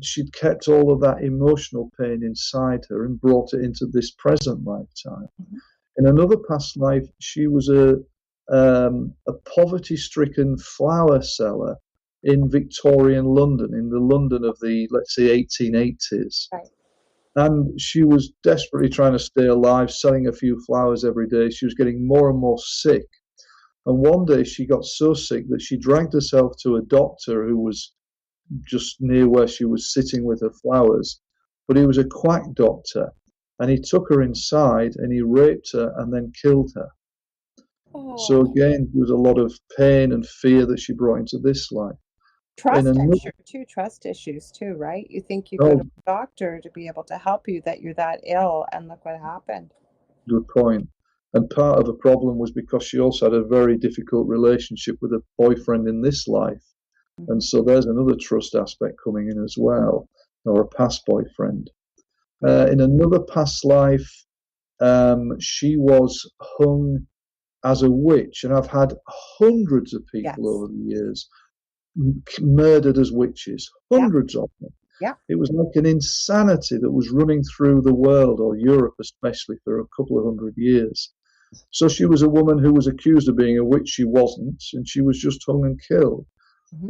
[SPEAKER 2] she'd kept all of that emotional pain inside her and brought it into this present lifetime. In another past life, she was a poverty-stricken flower seller in Victorian London, in the London of the, let's say, 1880s.
[SPEAKER 3] Right.
[SPEAKER 2] And she was desperately trying to stay alive, selling a few flowers every day. She was getting more and more sick. And one day she got so sick that she dragged herself to a doctor who was just near where she was sitting with her flowers. But he was a quack doctor. And he took her inside and he raped her and then killed her. So again, there was a lot of pain and fear that she brought into this life.
[SPEAKER 3] Trust issues too, right? You think you go to a doctor to be able to help you, that you're that ill, and look what happened.
[SPEAKER 2] Good point. And part of the problem was because she also had a very difficult relationship with a boyfriend in this life. And so there's another trust aspect coming in as well, or a past boyfriend. In another past life, she was hung as a witch, and I've had hundreds of people over the years murdered as witches, hundreds of them. It was like an insanity that was running through the world, or Europe especially, for a couple of hundred years. So she was a woman who was accused of being a witch. She wasn't, and she was just hung and killed.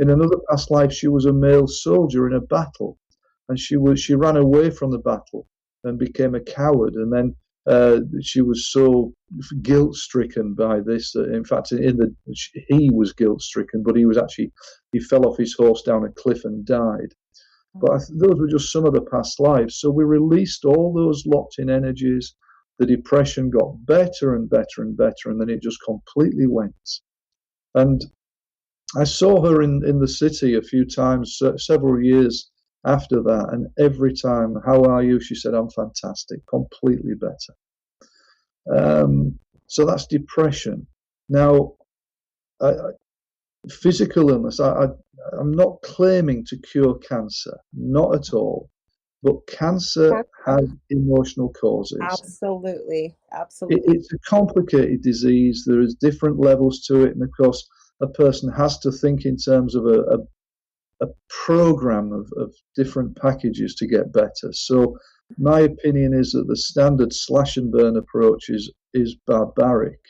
[SPEAKER 2] In another past life, she was a male soldier in a battle, and she ran away from the battle and became a coward, and then she was so guilt-stricken by this. In fact, he was guilt-stricken, but he fell off his horse down a cliff and died. But those were just some of the past lives. So we released all those locked-in energies. The depression got better and better and better, and then it just completely went. And I saw her in the city a few times, several years after that, and every time, "How are you?" she said, "I'm fantastic, completely better." So that's depression. Now, physical illness. I'm not claiming to cure cancer, not at all. But cancer has emotional causes.
[SPEAKER 3] Absolutely. Absolutely.
[SPEAKER 2] It's a complicated disease. There is different levels to it. And of course, a person has to think in terms of a program of different packages to get better. So my opinion is that the standard slash and burn approach is barbaric.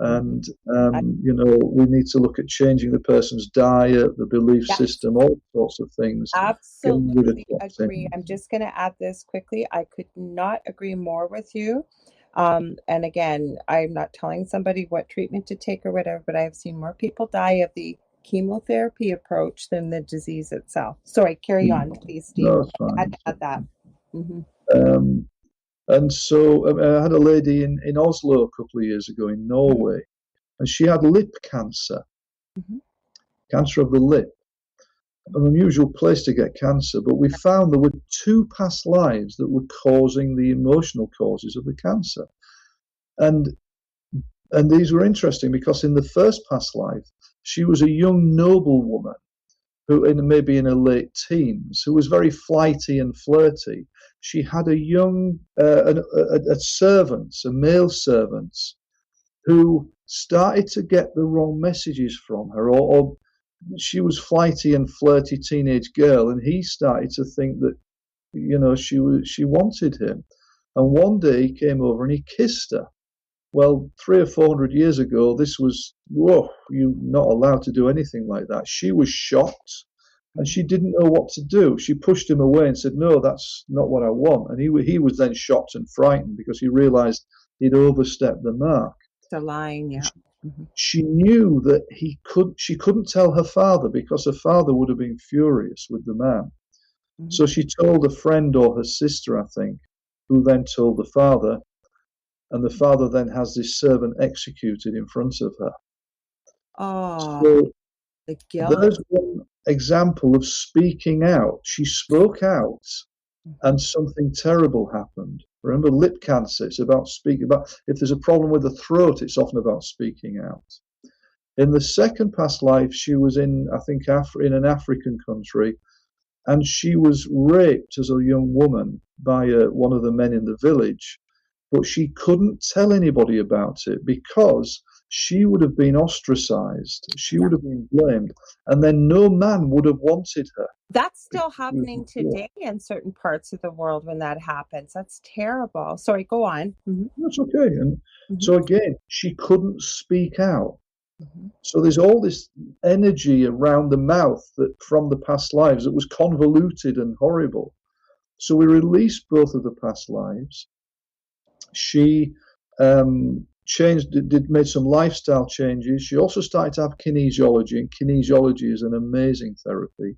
[SPEAKER 2] And, we need to look at changing the person's diet, the belief system, all sorts of things.
[SPEAKER 3] Absolutely agree. I'm just going to add this quickly. I could not agree more with you. And again, I'm not telling somebody what treatment to take or whatever, but I've seen more people die of the chemotherapy approach than the disease itself. Sorry, carry on, please, Steve.
[SPEAKER 2] No, it's fine.
[SPEAKER 3] I had to add that.
[SPEAKER 2] And so I had a lady in Oslo a couple of years ago in Norway, and she had lip cancer, cancer of the lip. An unusual place to get cancer, but we found there were 2 past lives that were causing the emotional causes of the cancer. And these were interesting because in the first past life, she was a young noblewoman who maybe in her late teens, who was very flighty and flirty. She had a young a servant, a male servant, who started to get the wrong messages from her, or she was flighty and flirty teenage girl, and he started to think that she wanted him. And one day he came over and he kissed her. Well, 300 or 400 years ago, this was, whoa, you're not allowed to do anything like that. She was shocked and she didn't know what to do. She pushed him away and said, no, that's not what I want. And he was then shocked and frightened because he realized he'd overstepped the mark.
[SPEAKER 3] The line, yeah.
[SPEAKER 2] She knew that she couldn't tell her father because her father would have been furious with the man. So she told a friend or her sister, I think, who then told the father. And the father then has this servant executed in front of her.
[SPEAKER 3] Oh,
[SPEAKER 2] so
[SPEAKER 3] the guilt.
[SPEAKER 2] There's one example of speaking out. She spoke out and something terrible happened. Remember, lip cancer, it's about speaking. About if there's a problem with the throat, it's often about speaking out. In the second past life, she was in, I think, in an African country, and she was raped as a young woman by one of the men in the village. But she couldn't tell anybody about it because she would have been ostracized. She would have been blamed. And then no man would have wanted her.
[SPEAKER 3] That's still happening today in certain parts of the world when that happens. That's terrible. Sorry, go on.
[SPEAKER 2] That's okay. And so again, she couldn't speak out. So there's all this energy around the mouth that from the past lives that was convoluted and horrible. So we released both of the past lives. She made some lifestyle changes. She also started to have kinesiology, and kinesiology is an amazing therapy.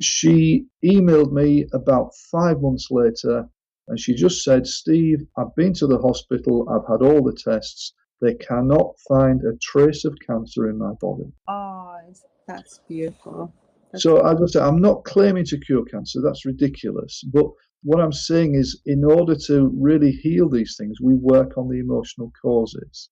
[SPEAKER 2] She emailed me about 5 months later, and she just said, Steve, I've been to the hospital, I've had all the tests, they cannot find a trace of cancer in my body.
[SPEAKER 3] Oh, that's beautiful.
[SPEAKER 2] So as I say, I'm not claiming to cure cancer, that's ridiculous, but what I'm saying is, in order to really heal these things, we work on the emotional causes.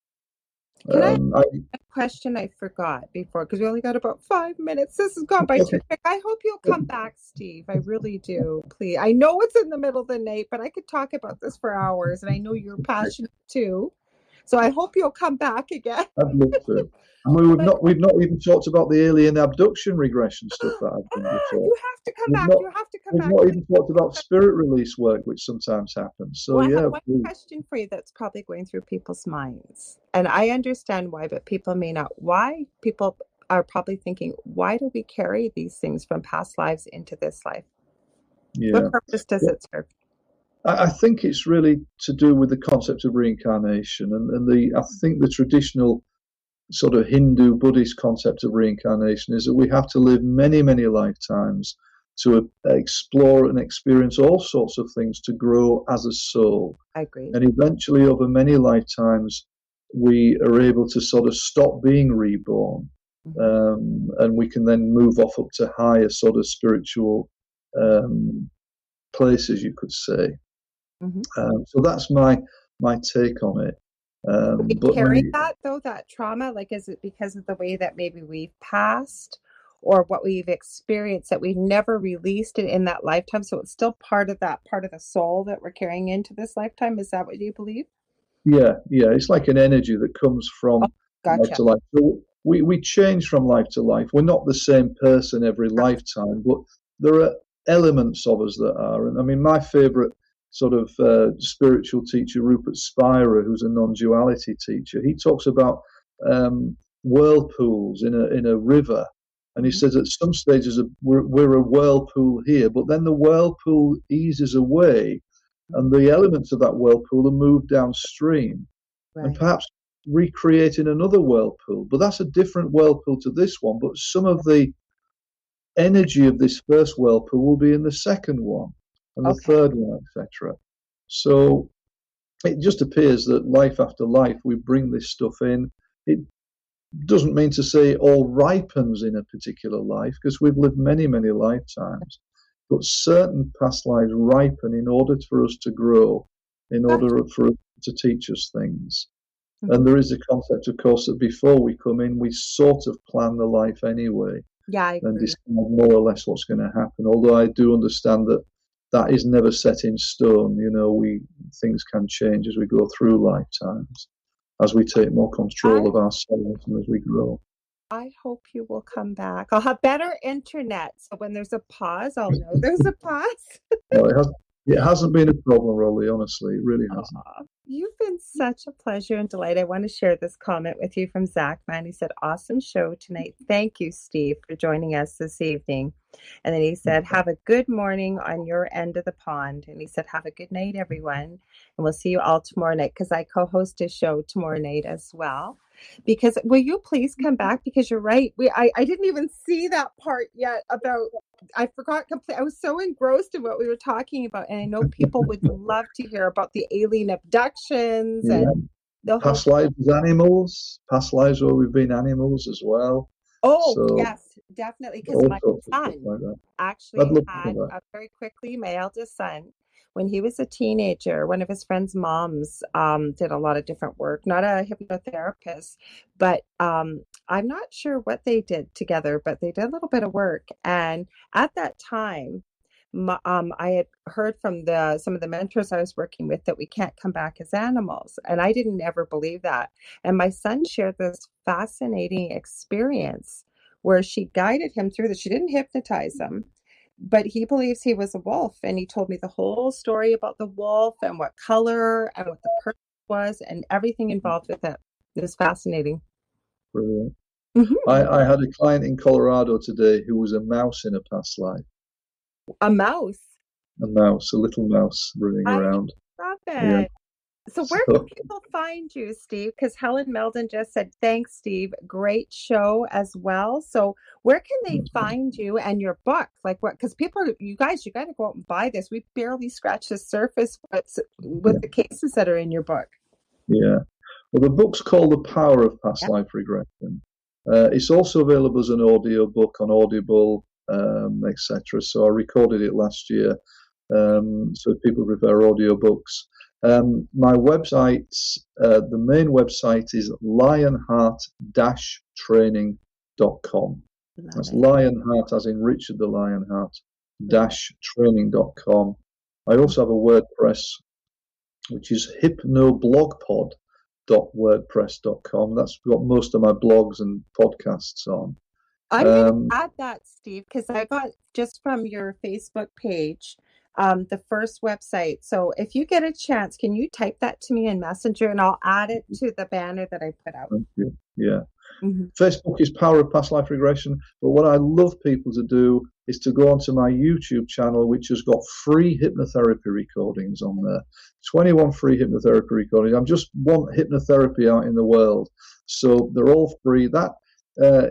[SPEAKER 3] Can I ask a question I forgot before? Because we only got about 5 minutes. This has gone by too quick. I hope you'll come back, Steve. I really do. Please. I know it's in the middle of the night, but I could talk about this for hours, and I know you're passionate too. So I hope you'll come back again.
[SPEAKER 2] I'd love to. And we've not even talked about the alien abduction regression stuff that I've done before.
[SPEAKER 3] You have to come back. You have to come back.
[SPEAKER 2] We've not even talked about spirit release work, which sometimes happens. So
[SPEAKER 3] I have one question for you that's probably going through people's minds, and I understand why, but people may not. Why? People are probably thinking, why do we carry these things from past lives into this life?
[SPEAKER 2] Yeah.
[SPEAKER 3] What purpose does it serve?
[SPEAKER 2] I think it's really to do with the concept of reincarnation, and I think the traditional sort of Hindu Buddhist concept of reincarnation is that we have to live many, many lifetimes to explore and experience all sorts of things to grow as a soul.
[SPEAKER 3] I agree.
[SPEAKER 2] And eventually, over many lifetimes, we are able to sort of stop being reborn, and we can then move off up to higher sort of spiritual places, you could say. So that's my take on it.
[SPEAKER 3] We
[SPEAKER 2] But
[SPEAKER 3] carry
[SPEAKER 2] many,
[SPEAKER 3] that though, that trauma, like is it because of the way that maybe we've passed or what we've experienced that we've never released it in that lifetime? So it's still part of that part of the soul that we're carrying into this lifetime. Is that what you believe?
[SPEAKER 2] yeah, it's like an energy that comes
[SPEAKER 3] Oh,
[SPEAKER 2] from life
[SPEAKER 3] gotcha.
[SPEAKER 2] to life. So we change from life to life. We're not the same person every lifetime, but there are elements of us that are. And I mean, my favorite sort of spiritual teacher, Rupert Spira, who's a non-duality teacher, he talks about whirlpools in a river. And he
[SPEAKER 3] Mhm.
[SPEAKER 2] says at some stages we're a whirlpool here, but then the whirlpool eases away and
[SPEAKER 3] Mhm.
[SPEAKER 2] the elements of that whirlpool are moved downstream and
[SPEAKER 3] Right.
[SPEAKER 2] perhaps recreating another whirlpool. But that's a different whirlpool to this one. But some of the energy of this first whirlpool will be in the second one and the
[SPEAKER 3] Okay.
[SPEAKER 2] third one, etc. So it just appears that life after life, we bring this stuff in. It doesn't mean to say it all ripens in a particular life because we've lived many, many lifetimes. But certain past lives ripen in order for us to grow, in
[SPEAKER 3] Gotcha.
[SPEAKER 2] order for us to teach us things.
[SPEAKER 3] Mhm.
[SPEAKER 2] And there is a concept, of course, that before we come in, we sort of plan the life anyway
[SPEAKER 3] Yeah, I
[SPEAKER 2] and
[SPEAKER 3] agree.
[SPEAKER 2] decide more or less what's going to happen. Although I do understand that that is never set in stone. You know, things can change as we go through lifetimes, as we take more control
[SPEAKER 3] I
[SPEAKER 2] of ourselves and as we grow.
[SPEAKER 3] I hope you will come back. I'll have better internet, so when there's a pause, I'll know there's a pause.
[SPEAKER 2] No, it hasn't been a problem, Rolly. Honestly, it really hasn't.
[SPEAKER 3] Aw, you've been such a pleasure and delight. I want to share this comment with you from Zach Man. He said, "Awesome show tonight. Thank you, Steve, for joining us this evening." And then he said, "Have a good morning on your end of the pond." And he said, "Have a good night, everyone. And we'll see you all tomorrow night," because I co-host a show tomorrow night as well. Because will you please come back? Because you're right. I didn't even see that part yet about I forgot completely. I was so engrossed in what we were talking about, and I know people would love to hear about the alien abductions
[SPEAKER 2] Yeah.
[SPEAKER 3] and the whole.
[SPEAKER 2] Past lives as animals, past lives where we've been animals as well.
[SPEAKER 3] Oh,
[SPEAKER 2] So
[SPEAKER 3] yes, definitely. Because
[SPEAKER 2] all
[SPEAKER 3] my
[SPEAKER 2] sorts of stuff
[SPEAKER 3] son
[SPEAKER 2] like that. I'd
[SPEAKER 3] actually
[SPEAKER 2] love to
[SPEAKER 3] had
[SPEAKER 2] hear that.
[SPEAKER 3] very quickly, my eldest son, when he was a teenager, one of his friend's moms did a lot of different work, not a hypnotherapist, but I'm not sure what they did together, but they did a little bit of work. And at that time, I had heard from some of the mentors I was working with that we can't come back as animals. And I didn't ever believe that. And my son shared this fascinating experience where she guided him through this. She didn't hypnotize him, but he believes he was a wolf. And he told me the whole story about the wolf and what color and what the person was and everything involved with it. It was fascinating.
[SPEAKER 2] Brilliant.
[SPEAKER 3] Hmm.
[SPEAKER 2] I had a client in Colorado today who was a mouse in a past life.
[SPEAKER 3] A mouse.
[SPEAKER 2] A mouse, a little mouse running
[SPEAKER 3] I
[SPEAKER 2] around.
[SPEAKER 3] love
[SPEAKER 2] Yeah.
[SPEAKER 3] it. So where can
[SPEAKER 2] So
[SPEAKER 3] people find you, Steve? Because Helen Meldon just said, thanks, Steve. Great show as well. So where can they find you and your book? Like what? Because you guys, you got to go out and buy this. We barely scratched the surface
[SPEAKER 2] yeah,
[SPEAKER 3] with the cases that are in your book.
[SPEAKER 2] yeah. Well, the book's called The Power of Past
[SPEAKER 3] Yeah.
[SPEAKER 2] Life Regression. It's also available as an audio book on Audible, etc. So I recorded it last year. So if people prefer audiobooks. My website, the main website is lionheart-training.com.
[SPEAKER 3] Love
[SPEAKER 2] That's
[SPEAKER 3] it.
[SPEAKER 2] Lionheart as in Richard the Lionheart-training.com. I also have a WordPress, which is hypnoblogpod.wordpress.com. That's got most of my blogs and podcasts on.
[SPEAKER 3] I'm going to
[SPEAKER 2] Um,
[SPEAKER 3] add that, Steve, because I got just from your Facebook page, the first website. So if you get a chance, can you type that to me in Messenger and I'll add it to the banner that I put out?
[SPEAKER 2] yeah.
[SPEAKER 3] Mhm.
[SPEAKER 2] Facebook is Power of Past Life Regression, but what I love people to do is to go onto my YouTube channel, which has got free hypnotherapy recordings on there. 21 free hypnotherapy recordings. I'm just one hypnotherapy out in the world, so they're all free. That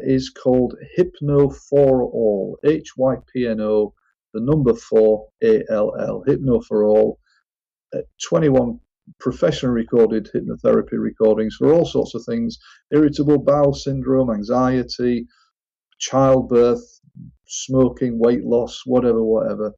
[SPEAKER 2] is called Hypno for All, HYPNO, the number 4ALL, Hypno for All. 21 professionally recorded hypnotherapy recordings for all sorts of things: irritable bowel syndrome, anxiety, childbirth, smoking, weight loss, whatever.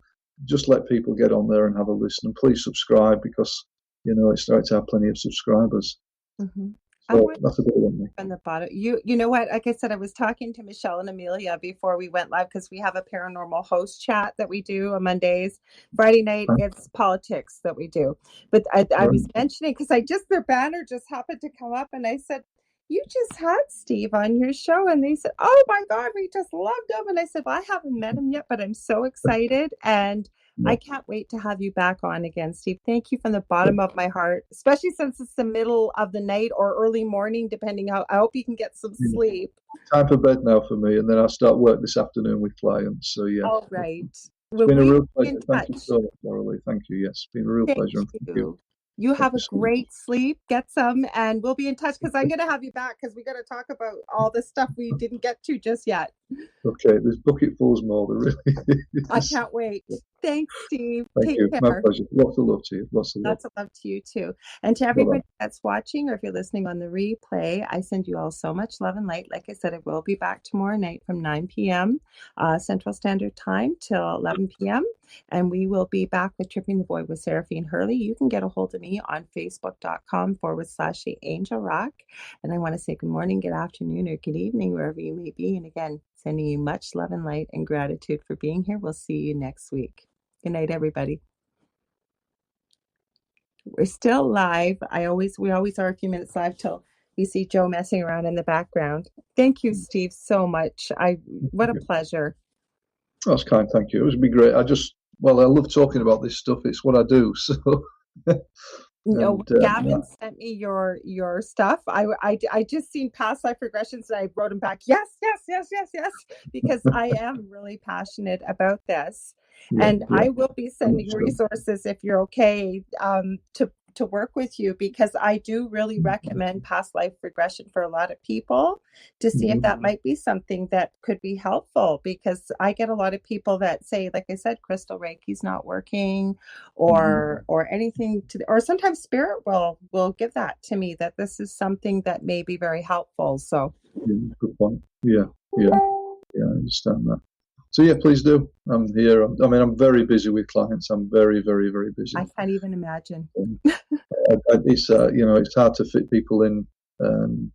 [SPEAKER 2] Just let people get on there and have a listen. And please subscribe because, it's nice to have plenty of subscribers.
[SPEAKER 3] Mm-hmm. I
[SPEAKER 2] So
[SPEAKER 3] want
[SPEAKER 2] that's a bit of me.
[SPEAKER 3] on the bottom. You know what? Like I said, I was talking to Michelle and Amelia before we went live because we have a paranormal host chat that we do on Mondays. Friday night, it's politics that we do. But I was mentioning because their banner just happened to come up, and I said, "You just had Steve on your show," and they said, "Oh my God, we just loved him." And I said, "Well, I haven't met him yet, but I'm so excited and."
[SPEAKER 2] Yeah.
[SPEAKER 3] I can't wait to have you back on again, Steve. Thank you from the bottom of my heart, especially since it's the middle of the night or early morning, depending how I hope you can get some sleep.
[SPEAKER 2] Time for bed now for me, and then I'll start work this afternoon with clients. So yeah.
[SPEAKER 3] All right.
[SPEAKER 2] It's
[SPEAKER 3] Well,
[SPEAKER 2] been a
[SPEAKER 3] we
[SPEAKER 2] real
[SPEAKER 3] will be
[SPEAKER 2] pleasure.
[SPEAKER 3] in
[SPEAKER 2] Thank you
[SPEAKER 3] touch.
[SPEAKER 2] so much, Lorilei. Thank you. Yes, it's been a real
[SPEAKER 3] Thank
[SPEAKER 2] pleasure. And thank you.
[SPEAKER 3] you.
[SPEAKER 2] Thank
[SPEAKER 3] Have
[SPEAKER 2] you
[SPEAKER 3] a
[SPEAKER 2] so much.
[SPEAKER 3] great sleep. Get some, and we'll be in touch because I'm going to have you back because we got to talk about all the stuff we didn't get to just yet.
[SPEAKER 2] Okay, there's bucketfuls more. There really
[SPEAKER 3] I
[SPEAKER 2] is.
[SPEAKER 3] can't wait. Thanks, Steve.
[SPEAKER 2] Thank
[SPEAKER 3] Take
[SPEAKER 2] you. My
[SPEAKER 3] care.
[SPEAKER 2] pleasure. Lots of love to you. Lots of love.
[SPEAKER 3] Lots of love to you too. And to
[SPEAKER 2] Bye-bye.
[SPEAKER 3] everybody that's watching, or if you're listening on the replay, I send you all so much love and light. Like I said, I will be back tomorrow night from 9 p.m. Central Standard Time till 11 p.m. And we will be back with Tripping the Void with Seraphine Hurley. You can get a hold of me on facebook.com/The Angel Rock. And I want to say good morning, good afternoon, or good evening, wherever you may be. And again, sending you much love and light and gratitude for being here. We'll see you next week. Good night, everybody. We're still live. We always are a few minutes live till you see Joe messing around in the background. Thank you, Steve, so much. What a pleasure.
[SPEAKER 2] That's kind. Thank you. It would be great. I love talking about this stuff. It's what I do. So.
[SPEAKER 3] No, Gavin sent me your stuff. I just seen Past Life Regressions and I wrote him back. Yes, because I am really passionate about this. And I will be sending resources if you're okay to work with you, because I do really recommend Past Life Regression for a lot of people to see if that might be something that could be helpful, because I get a lot of people that say, like I said, Crystal Reiki's not working or anything or sometimes spirit will give that to me, that this is something that may be very helpful. So
[SPEAKER 2] good point. Yeah, I understand that. So yeah, please do. I'm here. I'm very busy with clients. I'm very, very, very busy.
[SPEAKER 3] I can't even imagine.
[SPEAKER 2] It's it's hard to fit people in and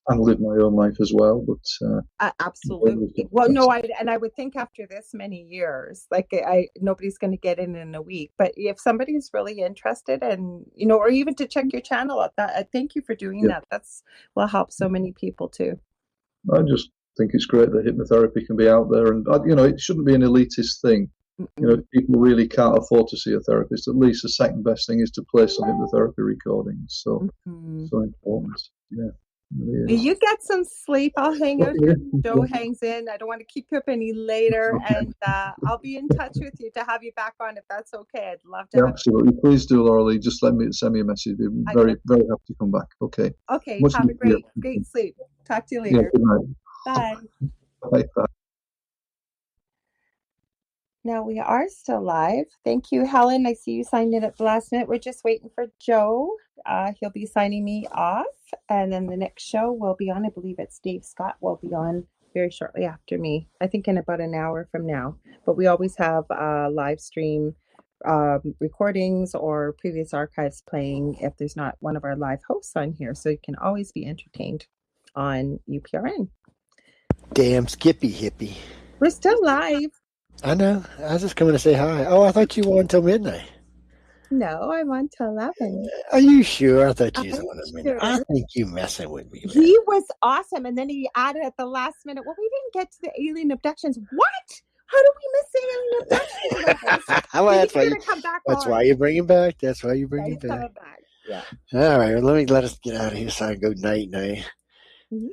[SPEAKER 2] live my own life as well. But
[SPEAKER 3] absolutely. Well, no, I would think after this many years, like nobody's going to get in a week. But if somebody's really interested, and or even to check your channel out, that thank you for doing that. That's will help so many people too.
[SPEAKER 2] I just think it's great that hypnotherapy can be out there, and it shouldn't be an elitist thing. If people really can't afford to see a therapist, at least the second best thing is to play some hypnotherapy recordings. So important. Yeah.
[SPEAKER 3] You get some sleep. I'll hang out here. Joe hangs in. I don't want to keep you up any later. And I'll be in touch with you to have you back on if that's okay. I'd love to.
[SPEAKER 2] Absolutely. Please do, Lorilei. Just send me a message. I'd be very, very happy to come back. Okay.
[SPEAKER 3] Okay. Have a great sleep. Talk to you later.
[SPEAKER 2] Yeah, good night.
[SPEAKER 3] Bye.
[SPEAKER 2] Bye.
[SPEAKER 3] Now we are still live. Thank you, Helen. I see you signed in at the last minute. We're just waiting for Joe. He'll be signing me off. And then the next show will be on, I believe it's Dave Scott will be on very shortly after me. I think in about an hour from now. But we always have live stream recordings or previous archives playing if there's not one of our live hosts on here. So you can always be entertained on UPRN.
[SPEAKER 4] Damn Skippy hippie.
[SPEAKER 3] We're still live.
[SPEAKER 4] I know. I was just coming to say hi. Oh, I thought you were on till midnight.
[SPEAKER 3] No, I'm on till 11.
[SPEAKER 4] Are you sure? I thought you was on a minute.
[SPEAKER 3] Sure.
[SPEAKER 4] I think you messing with me, man.
[SPEAKER 3] He was awesome. And then he added at the last minute, well, we didn't get to the alien abductions. What? How did we miss the alien abductions?
[SPEAKER 4] Well, that's why you bring him back. That's why you bring him back.
[SPEAKER 3] Coming back. Yeah.
[SPEAKER 4] All right. Well, let us get out of here so I can go night night.
[SPEAKER 3] Mm-hmm.